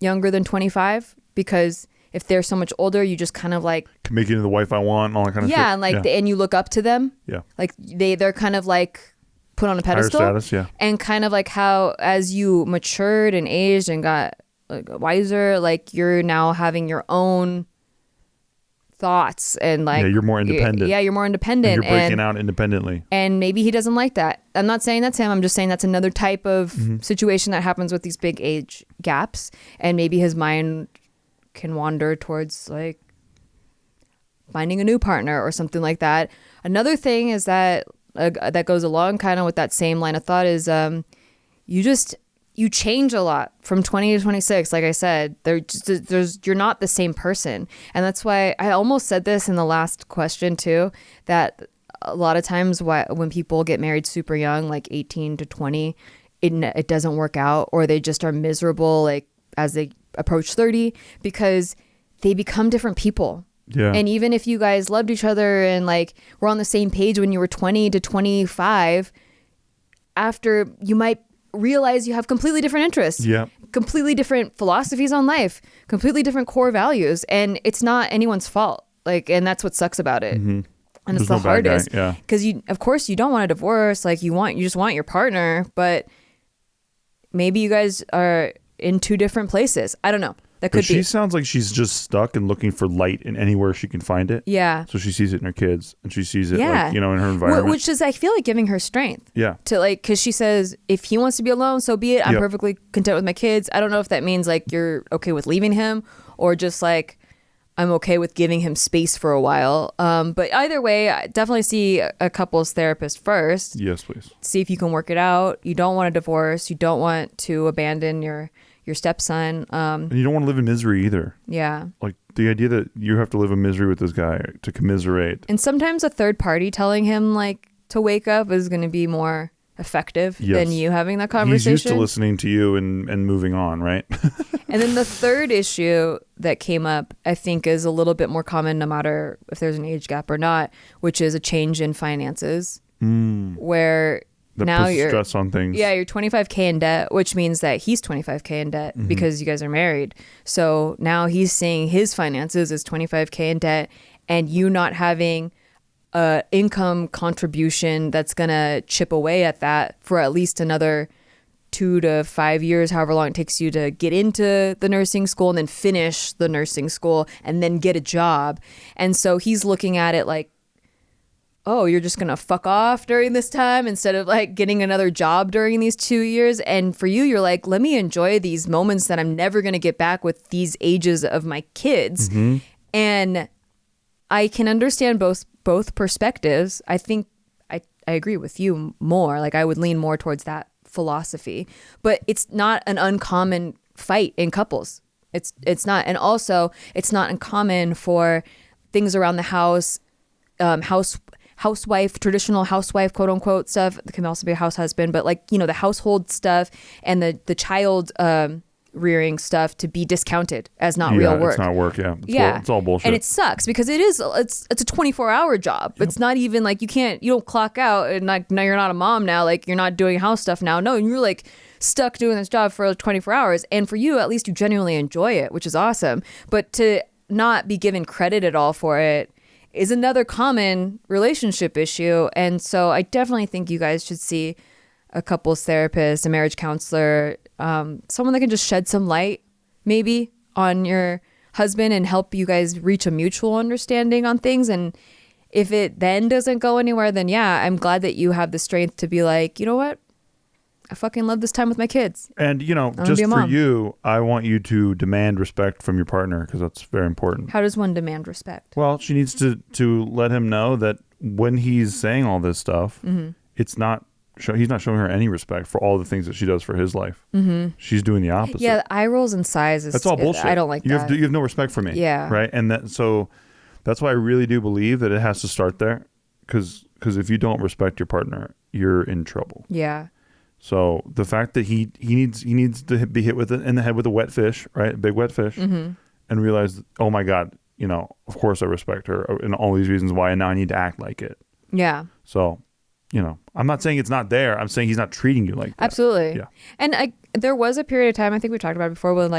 younger than 25, because if they're so much older, you just kind of like can make you the wife I want and all that kind of shit. And like and you look up to them. Yeah. Like they're kind of like put on a pedestal. Higher status, yeah. And kind of like how as you matured and aged and got like wiser, like you're now having your own thoughts and like you're more independent. You're more independent. And you're breaking out independently. And maybe he doesn't like that. I'm not saying that's him. I'm just saying that's another type of situation that happens with these big age gaps. And maybe his mind can wander towards like finding a new partner or something like that. Another thing is that that goes along kind of with that same line of thought is you change a lot from 20 to 26. Like I said, you're not the same person. And that's why I almost said this in the last question too, that a lot of times when people get married super young, like 18 to 20, it doesn't work out, or they just are miserable like as they approach 30, because they become different people. Yeah. And even if you guys loved each other and like were on the same page when you were 20 to 25, after you might realize you have completely different interests, completely different philosophies on life, completely different core values, and it's not anyone's fault. Like, and that's what sucks about it. And it's the hardest, because of course you don't want a divorce. Like you just want your partner, but maybe you guys are in two different places. I don't know. That could be. She sounds like she's just stuck and looking for light in anywhere she can find it. Yeah. So she sees it in her kids, and she sees it, like, you know, in her environment. Which is, I feel like, giving her strength. Yeah. To like, because she says, if he wants to be alone, so be it. I'm perfectly content with my kids. I don't know if that means like you're okay with leaving him, or just like I'm okay with giving him space for a while. But either way, I definitely see a couples therapist first. Yes, please. See if you can work it out. You don't want a divorce. You don't want to abandon your stepson. And you don't want to live in misery either. Yeah. Like the idea that you have to live in misery with this guy to commiserate. And sometimes a third party telling him like to wake up is going to be more effective than you having that conversation. He's used to listening to you and moving on, right? And then the third issue that came up, I think, is a little bit more common no matter if there's an age gap or not, which is a change in finances. Where that now puts you're stress on things. Yeah, you're 25K in debt, which means that he's 25K in debt because you guys are married. So now he's seeing his finances as 25K in debt, and you not having a income contribution that's gonna chip away at that for at least another 2 to 5 years, however long it takes you to get into the nursing school and then finish the nursing school and then get a job. And so he's looking at it like, oh, you're just going to fuck off during this time instead of like getting another job during these 2 years. And for you, you're like, let me enjoy these moments that I'm never going to get back with these ages of my kids. And I can understand both perspectives. I think I agree with you more. Like I would lean more towards that philosophy, but it's not an uncommon fight in couples. It's not. And also it's not uncommon for things around the house, housewife, traditional housewife, quote unquote stuff. It can also be a house husband, but like, you know, the household stuff and the child rearing stuff to be discounted as not real work. It's not work. It's all bullshit. And it sucks because it's a 24-hour job. It's not even like you don't clock out and like, now you're not a mom now, like you're not doing house stuff now. No, you're like stuck doing this job for 24 hours. And for you, at least you genuinely enjoy it, which is awesome. But to not be given credit at all for it is another common relationship issue. And so I definitely think you guys should see a couples therapist, a marriage counselor, someone that can just shed some light maybe on your husband and help you guys reach a mutual understanding on things. And if it then doesn't go anywhere, then I'm glad that you have the strength to be like, you know what? I fucking love this time with my kids. And, just for you, I want you to demand respect from your partner because that's very important. How does one demand respect? Well, she needs to let him know that when he's saying all this stuff, it's not, he's not showing her any respect for all the things that she does for his life. She's doing the opposite. Yeah, eye rolls and sighs. That's all bullshit. I don't like that. You have no respect for me. Yeah. Right? And so that's why I really do believe that it has to start there because if you don't respect your partner, you're in trouble. Yeah. So the fact that he needs to be hit in the head with a wet fish, right? A big wet fish, and realize, oh my God, of course I respect her and all these reasons why, and now I need to act like it. Yeah. So, I'm not saying it's not there. I'm saying he's not treating you like that. Absolutely. Yeah. And there was a period of time, I think we talked about it before, when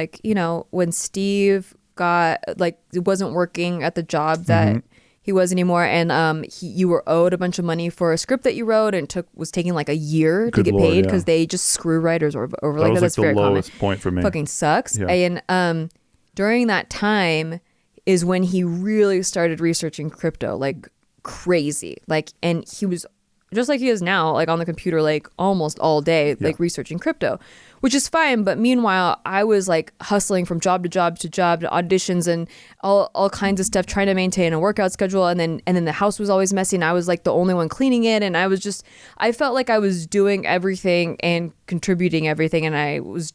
when Steve wasn't working at the job that he was anymore, and you were owed a bunch of money for a script that you wrote, and was taking like a year to get paid because they just screw writers over like that. That's the very lowest common. point for me. Fucking sucks. Yeah. And during that time is when he really started researching crypto like crazy. And he was just like he is now, like on the computer, like almost all day, like researching crypto, which is fine. But meanwhile, I was like hustling from job to job to auditions and all kinds of stuff, trying to maintain a workout schedule. And then the house was always messy, and I was like the only one cleaning it. And I felt like I was doing everything and contributing everything. And I was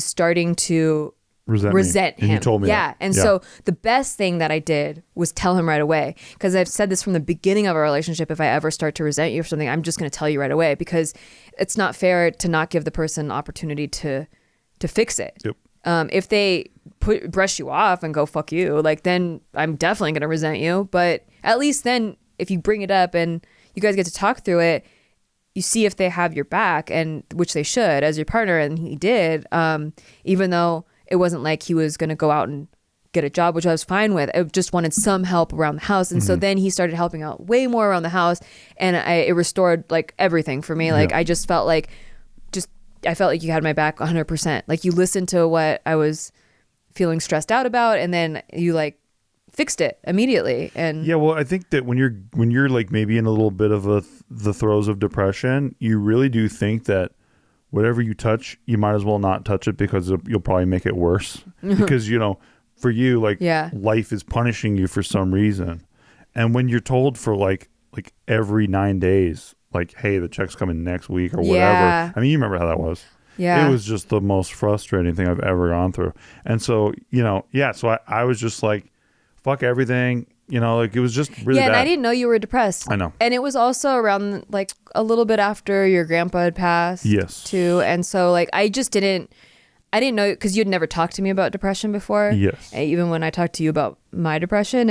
starting to resent him. And you told me yeah. that. And so the best thing that I did was tell him right away, because I've said this from the beginning of our relationship. If I ever start to resent you for something, I'm just going to tell you right away, because it's not fair to not give the person an opportunity to fix it. Yep. If they brush you off and go fuck you, then I'm definitely going to resent you. But at least then, if you bring it up and you guys get to talk through it, you see if they have your back, and which they should as your partner, and he did. Even though it wasn't like he was going to go out and get a job, which I was fine with. I just wanted some help around the house. And so then he started helping out way more around the house, and it restored like everything for me. I just felt like, I felt like you had my back 100%. Like you listened to what I was feeling stressed out about, and then you like fixed it immediately. And yeah, well, I think that when you're like maybe in a little bit of the throes of depression, you really do think that whatever you touch, you might as well not touch it, because you'll probably make it worse. Because, for you, life is punishing you for some reason. And when you're told for like every 9 days, like, hey, the check's coming next week or whatever. Yeah. I mean, you remember how that was. Yeah. It was just the most frustrating thing I've ever gone through. And so, so I was just like, fuck everything. It was just really bad. And I didn't know you were depressed. I know. And it was also around like a little bit after your grandpa had passed. Yes. Too. And so I didn't know, because you'd never talked to me about depression before. Yes. Even when I talked to you about my depression.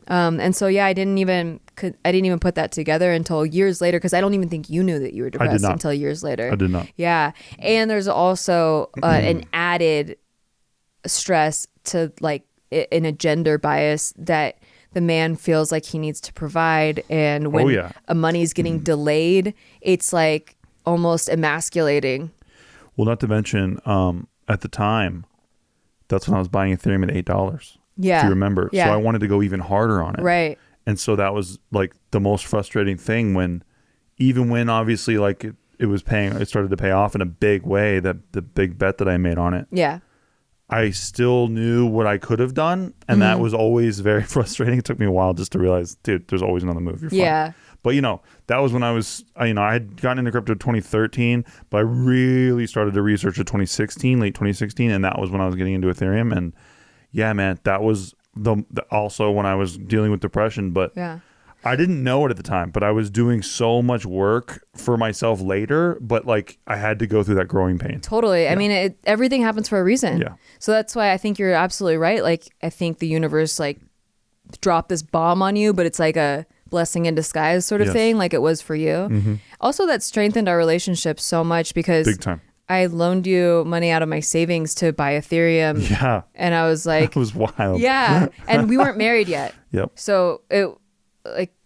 And so, I didn't even put that together until years later, because I don't even think you knew that you were depressed until years later. I did not. Yeah. And there's also an added stress to in a gender bias that the man feels like he needs to provide, and when money's getting delayed, it's like almost emasculating. Well, not to mention, at the time, that's when I was buying Ethereum at $8. Yeah, if you remember. Yeah. So I wanted to go even harder on it. Right. And so that was like the most frustrating thing, when obviously it started to pay off in a big way, the big bet that I made on it. Yeah. I still knew what I could have done, and that was always very frustrating. It took me a while just to realize, dude, there's always another move. You're fine. Yeah. But that was when I was, I had gotten into crypto 2013, but I really started to research it late 2016, and that was when I was getting into Ethereum. And yeah, man, that was also when I was dealing with depression. But yeah. I didn't know it at the time, but I was doing so much work for myself later, but I had to go through that growing pain. Totally. Yeah. I mean, everything happens for a reason. Yeah. So that's why I think you're absolutely right. I think the universe dropped this bomb on you, but it's like a blessing in disguise sort of thing, like it was for you. Mm-hmm. Also, that strengthened our relationship so much, because big time. I loaned you money out of my savings to buy Ethereum. Yeah. And I was like, that was wild. Yeah. And we weren't married yet. Yep. So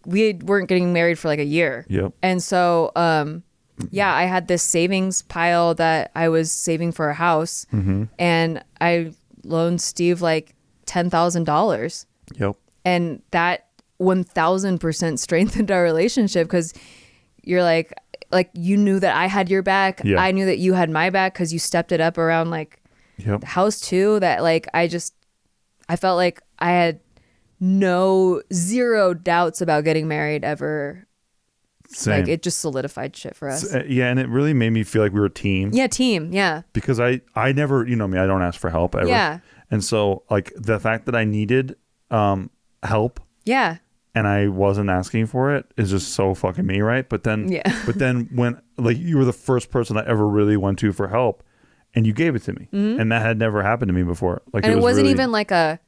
we weren't getting married for a year. Yep. And so, I had this savings pile that I was saving for a house, and I loaned Steve $10,000. Yep. And that 1,000% strengthened our relationship, because you're like, like you knew that I had your back. Yeah. I knew that you had my back because you stepped it up around like the house too. That like I felt like I had zero doubts about getting married ever. Same. Like it just solidified shit for us. Yeah, and it really made me feel like we were a team. Yeah, team. Yeah. Because I never, you know me, I don't ask for help ever. Yeah. And so like the fact that I needed help. Yeah. And I wasn't asking for it is just so fucking me, right? But then when like you were the first person I ever really went to for help, and you gave it to me, and that had never happened to me before. Like, and it wasn't really, even like a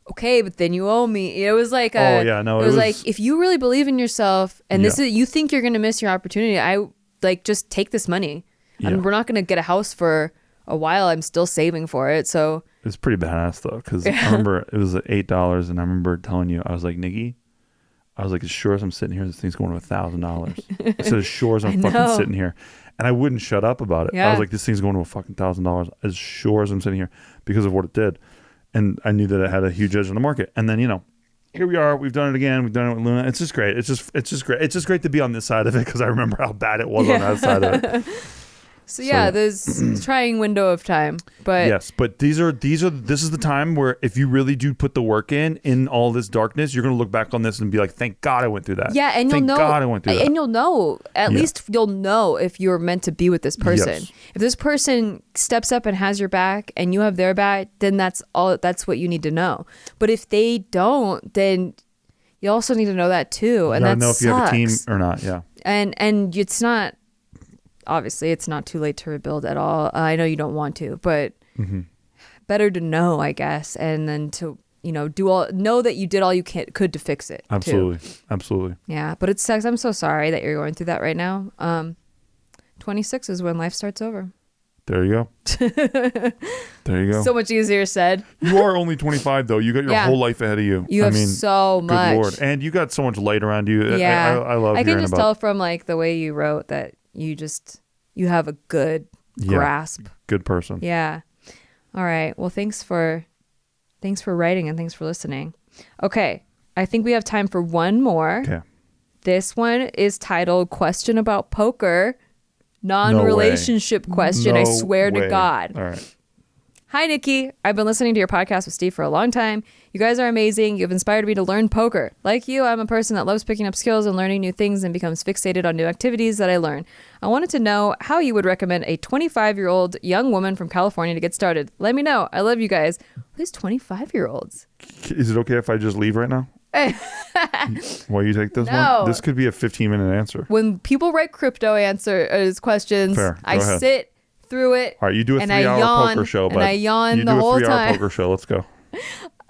okay, but then you owe me. It was like it was like if you really believe in yourself, and this is you think you're gonna miss your opportunity, I like just take this money. Yeah. And we're not gonna get a house for a while. I'm still saving for it, so it's pretty badass though. Because I remember it was $8, and I remember telling you, I was like, Nikki. I was like, as sure as I'm sitting here, this thing's going to $1,000. I said, as sure as I'm fucking sitting here. And I wouldn't shut up about it. Yeah. I was like, this thing's going to a fucking $1,000 as sure as I'm sitting here because of what it did. And I knew that it had a huge edge on the market. And then, you know, here we are. We've done it again. We've done it with Luna. It's just great. It's just great. It's just great to be on this side of it because I remember how bad it was on that side of it. So yeah, there's a trying window of time, but yes, but this is the time where if you really do put the work in all this darkness, you're gonna look back on this and be like, thank God I went through that. Yeah, and thank God I went through that. And you'll know at least you'll know if you're meant to be with this person. Yes. If this person steps up and has your back and you have their back, then that's what you need to know. But if they don't, then you also need to know that too, and that know if you have a team or not. Yeah, and it's not. Obviously, it's not too late to rebuild at all. I know you don't want to, but better to know, I guess, and then to know that you did all you could to fix it. Absolutely, too. Absolutely. Yeah, but it sucks. I'm so sorry that you're going through that right now. 26 is when life starts over. There you go. There you go. So much easier said. You are only 25 though. You got your whole life ahead of you. You have so much. Good Lord, and you got so much light around you. Yeah, I love. I can just tell from like the way you wrote that. You have a good grasp. Good person. Yeah. All right. Well, thanks for writing and thanks for listening. Okay. I think we have time for one more. Okay. This one is titled Question About Poker. Non-relationship question. I swear to God. All right. Hi, Nikki. I've been listening to your podcast with Steve for a long time. You guys are amazing. You've inspired me to learn poker. Like you, I'm a person that loves picking up skills and learning new things and becomes fixated on new activities that I learn. I wanted to know how you would recommend a 25-year-old young woman from California to get started. Let me know. I love you guys. Who's 25-year-olds? Is it okay if I just leave right now? While you take this one? This could be a 15-minute answer. When people write crypto questions, I sit through it. All right, you do a 3-hour poker show, but I yawn the whole time. You do a 3-hour poker show. Let's go.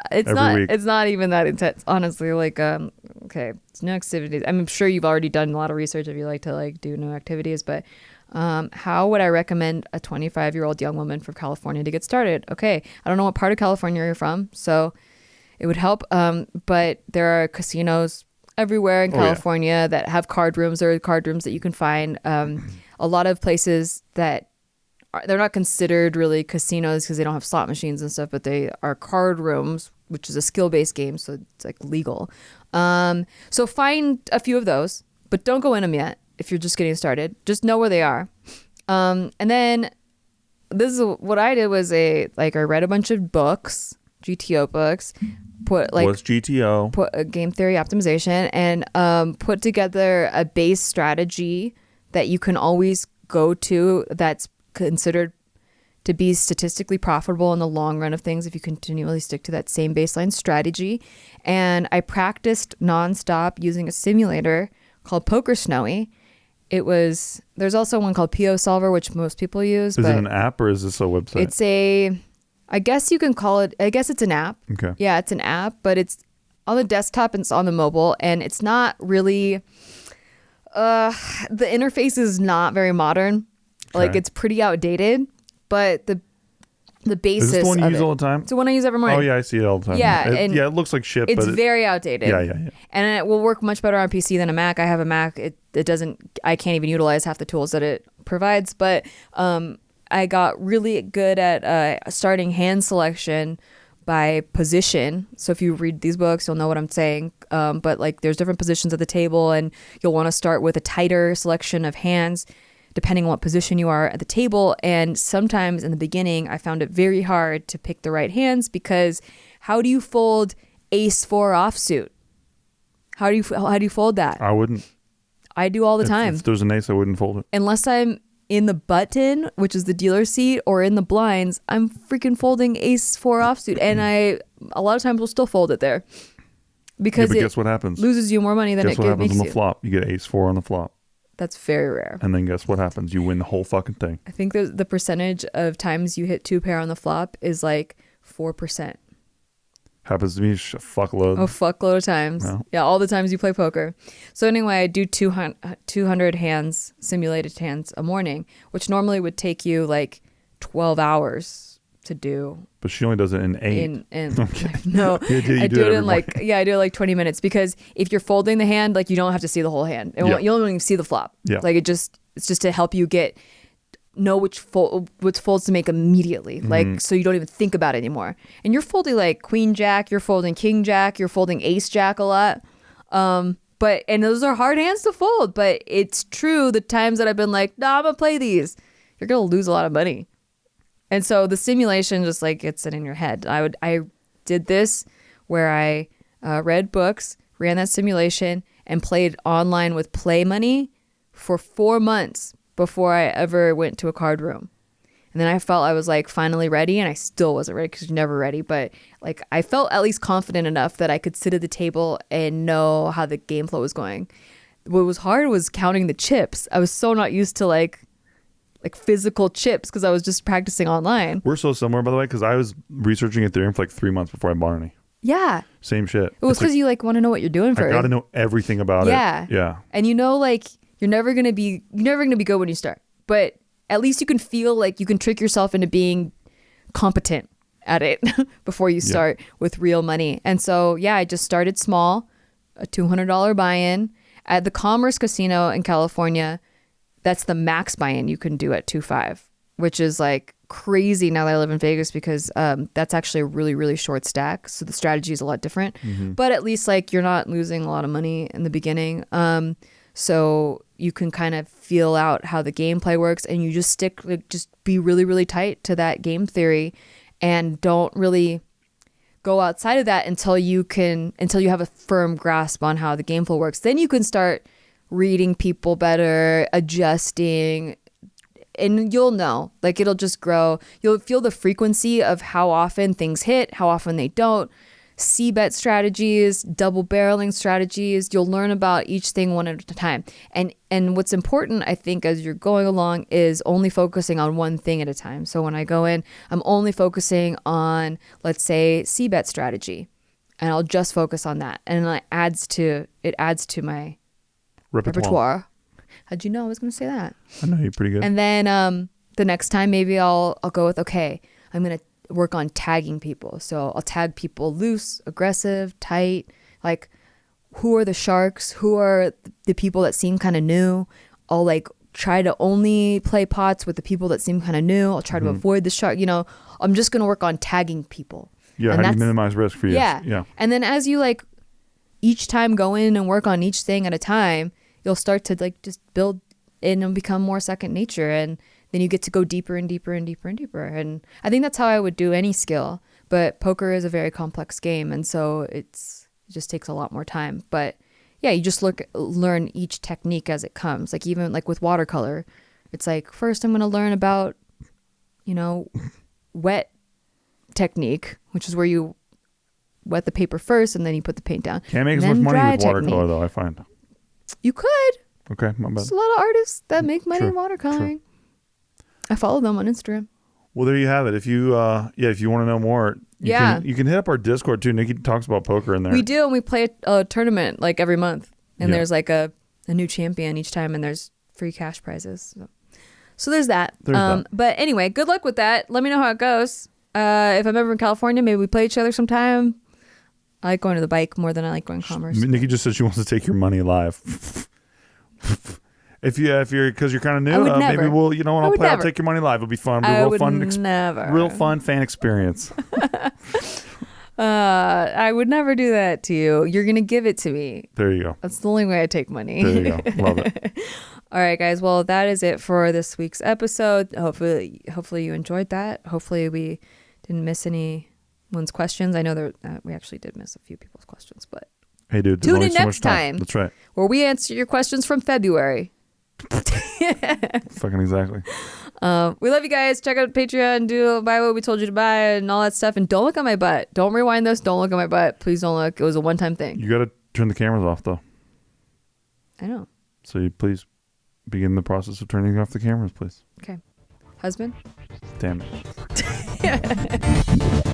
It's not even that intense, honestly. Like, okay, it's new activities. I'm sure you've already done a lot of research if you like to like do new activities, but how would I recommend a 25-year-old young woman from California to get started? Okay, I don't know what part of California you're from, so it would help. But there are casinos everywhere in California that have card rooms. There are card rooms that you can find. A lot of places that they're not considered really casinos because they don't have slot machines and stuff, but they are card rooms, which is a skill-based game, so it's like legal. So find a few of those, but don't go in them yet if you're just getting started. Just know where they are. And then this is what I did was I read a bunch of books, GTO books, what's GTO? Put a game theory optimization, and put together a base strategy that you can always go to that's considered to be statistically profitable in the long run of things if you continually stick to that same baseline strategy. And I practiced nonstop using a simulator called Poker Snowy. There's also one called PO Solver, which most people use. Is it an app or is this a website? I guess you can call it, I guess it's an app. Okay. Yeah, it's an app, but it's on the desktop and it's on the mobile, and it's not really, the interface is not very modern. Okay. Like, it's pretty outdated, but the basis. Is this the one you use all the time? It's the one I use every morning. Oh yeah, I see it all the time. Yeah, it looks like shit. It's very outdated. Yeah. And it will work much better on PC than a Mac. I have a Mac. It doesn't. I can't even utilize half the tools that it provides. But I got really good at starting hand selection by position. So if you read these books, you'll know what I'm saying. But like there's different positions at the table, and you'll want to start with a tighter selection of hands depending on what position you are at the table. And sometimes in the beginning, I found it very hard to pick the right hands, because how do you fold ace 4 offsuit? How do you fold that? I wouldn't. I do all the time. If there's an ace, I wouldn't fold it. Unless I'm in the button, which is the dealer seat, or in the blinds, I'm freaking folding ace 4 offsuit. And I, a lot of times, will still fold it there. Because but guess what happens? Loses you more money than guess it what happens makes on the flop? You get ace 4 on the flop. That's very rare. And then guess what happens? You win the whole fucking thing. I think the percentage of times you hit 2 pair on the flop is like 4%. Happens to me a fuckload. A fuckload of times. No. Yeah, all the times you play poker. So anyway, I do 200 hands, simulated hands a morning, which normally would take you like 12 hours to do. But she only does it in 8. No, I do it in like, I do it like 20 minutes, because if you're folding the hand, like you don't have to see the whole hand. You don't even see the flop. Yeah. Like it's just to help you know which folds to make immediately, like so you don't even think about it anymore. And you're folding like queen jack, you're folding king jack, you're folding ace jack a lot, but those are hard hands to fold. But it's true, the times that I've been like, nah, I'm gonna play these, you're gonna lose a lot of money. And so the simulation just like gets it in your head. I did this where I read books, ran that simulation, and played online with play money for 4 months before I ever went to a card room. And then I felt I was like finally ready, and I still wasn't ready, because you're never ready. But like I felt at least confident enough that I could sit at the table and know how the game flow was going. What was hard was counting the chips. I was so not used to like physical chips, because I was just practicing online. We're so similar, by the way, because I was researching Ethereum for like 3 months before I bought any. Yeah. Same shit. It was because you like want to know what you're doing first. I got to know everything about it. Yeah. And like you're never gonna be good when you start, but at least you can feel like you can trick yourself into being competent at it before you start with real money. And so I just started small, a $200 buy-in at the Commerce Casino in California. That's the max buy-in you can do at 2.5, which is like crazy now that I live in Vegas, because that's actually a really, really short stack. So the strategy is a lot different, but at least like you're not losing a lot of money in the beginning. So you can kind of feel out how the gameplay works, and you just just be really, really tight to that game theory, and don't really go outside of that until you have a firm grasp on how the game flow works. Then you can start reading people better, adjusting, and you'll know, like it'll just grow. You'll feel the frequency of how often things hit, how often they don't, C-bet strategies, double barreling strategies. You'll learn about each thing one at a time. And what's important, I think, as you're going along is only focusing on one thing at a time. So when I go in, I'm only focusing on, let's say, C-bet strategy, and I'll just focus on that. And it adds to my repertoire. How'd you know I was going to say that? I know you're pretty good. And then the next time maybe I'll go with, okay, I'm going to work on tagging people. So I'll tag people loose, aggressive, tight. Like, who are the sharks? Who are the people that seem kind of new? I'll like try to only play pots with the people that seem kind of new. I'll try to avoid the shark. I'm just going to work on tagging people. Yeah, and how do you minimize risk for you? Yeah. And then as you like each time go in and work on each thing at a time, you'll start to like just build in and become more second nature. And then you get to go deeper and deeper and deeper and deeper. And I think that's how I would do any skill. But poker is a very complex game. And so it just takes a lot more time. But yeah, you just learn each technique as it comes. Like even like with watercolor, it's like, first I'm going to learn about, wet technique, which is where you wet the paper first and then you put the paint down. Can't make as much money with watercolor though, I find. You could. Okay, my bad. There's a lot of artists that make money in watercoloring. I follow them on Instagram. Well, there you have it. If you want to know more, you can hit up our Discord too. Nikki talks about poker in there. We do, and we play a tournament like every month, and there's like a new champion each time, and there's free cash prizes. So there's that. But anyway, good luck with that. Let me know how it goes. If I'm ever in California, maybe we play each other sometime. I like going to the bike more than I like going Commerce. Nikki just said she wants to take your money live. If you're because you're kind of new, maybe we'll I'll take your money live. It'll be fun. It'll be real fun fan experience. I would never do that to you. You're going to give it to me. There you go. That's the only way I take money. There you go. Love it. All right, guys. Well, that is it for this week's episode. Hopefully you enjoyed that. Hopefully we didn't miss anyone's questions. I know we actually did miss a few people's questions, but hey, dude, tune in next time. That's right. Where we answer your questions from February. Fucking exactly. We love you guys. Check out Patreon, buy what we told you to buy and all that stuff. And don't look at my butt. Don't rewind this. Don't look at my butt. Please don't look. It was a one-time thing. You got to turn the cameras off, though. I know. So you please begin the process of turning off the cameras, please. Okay. Husband? Damn it.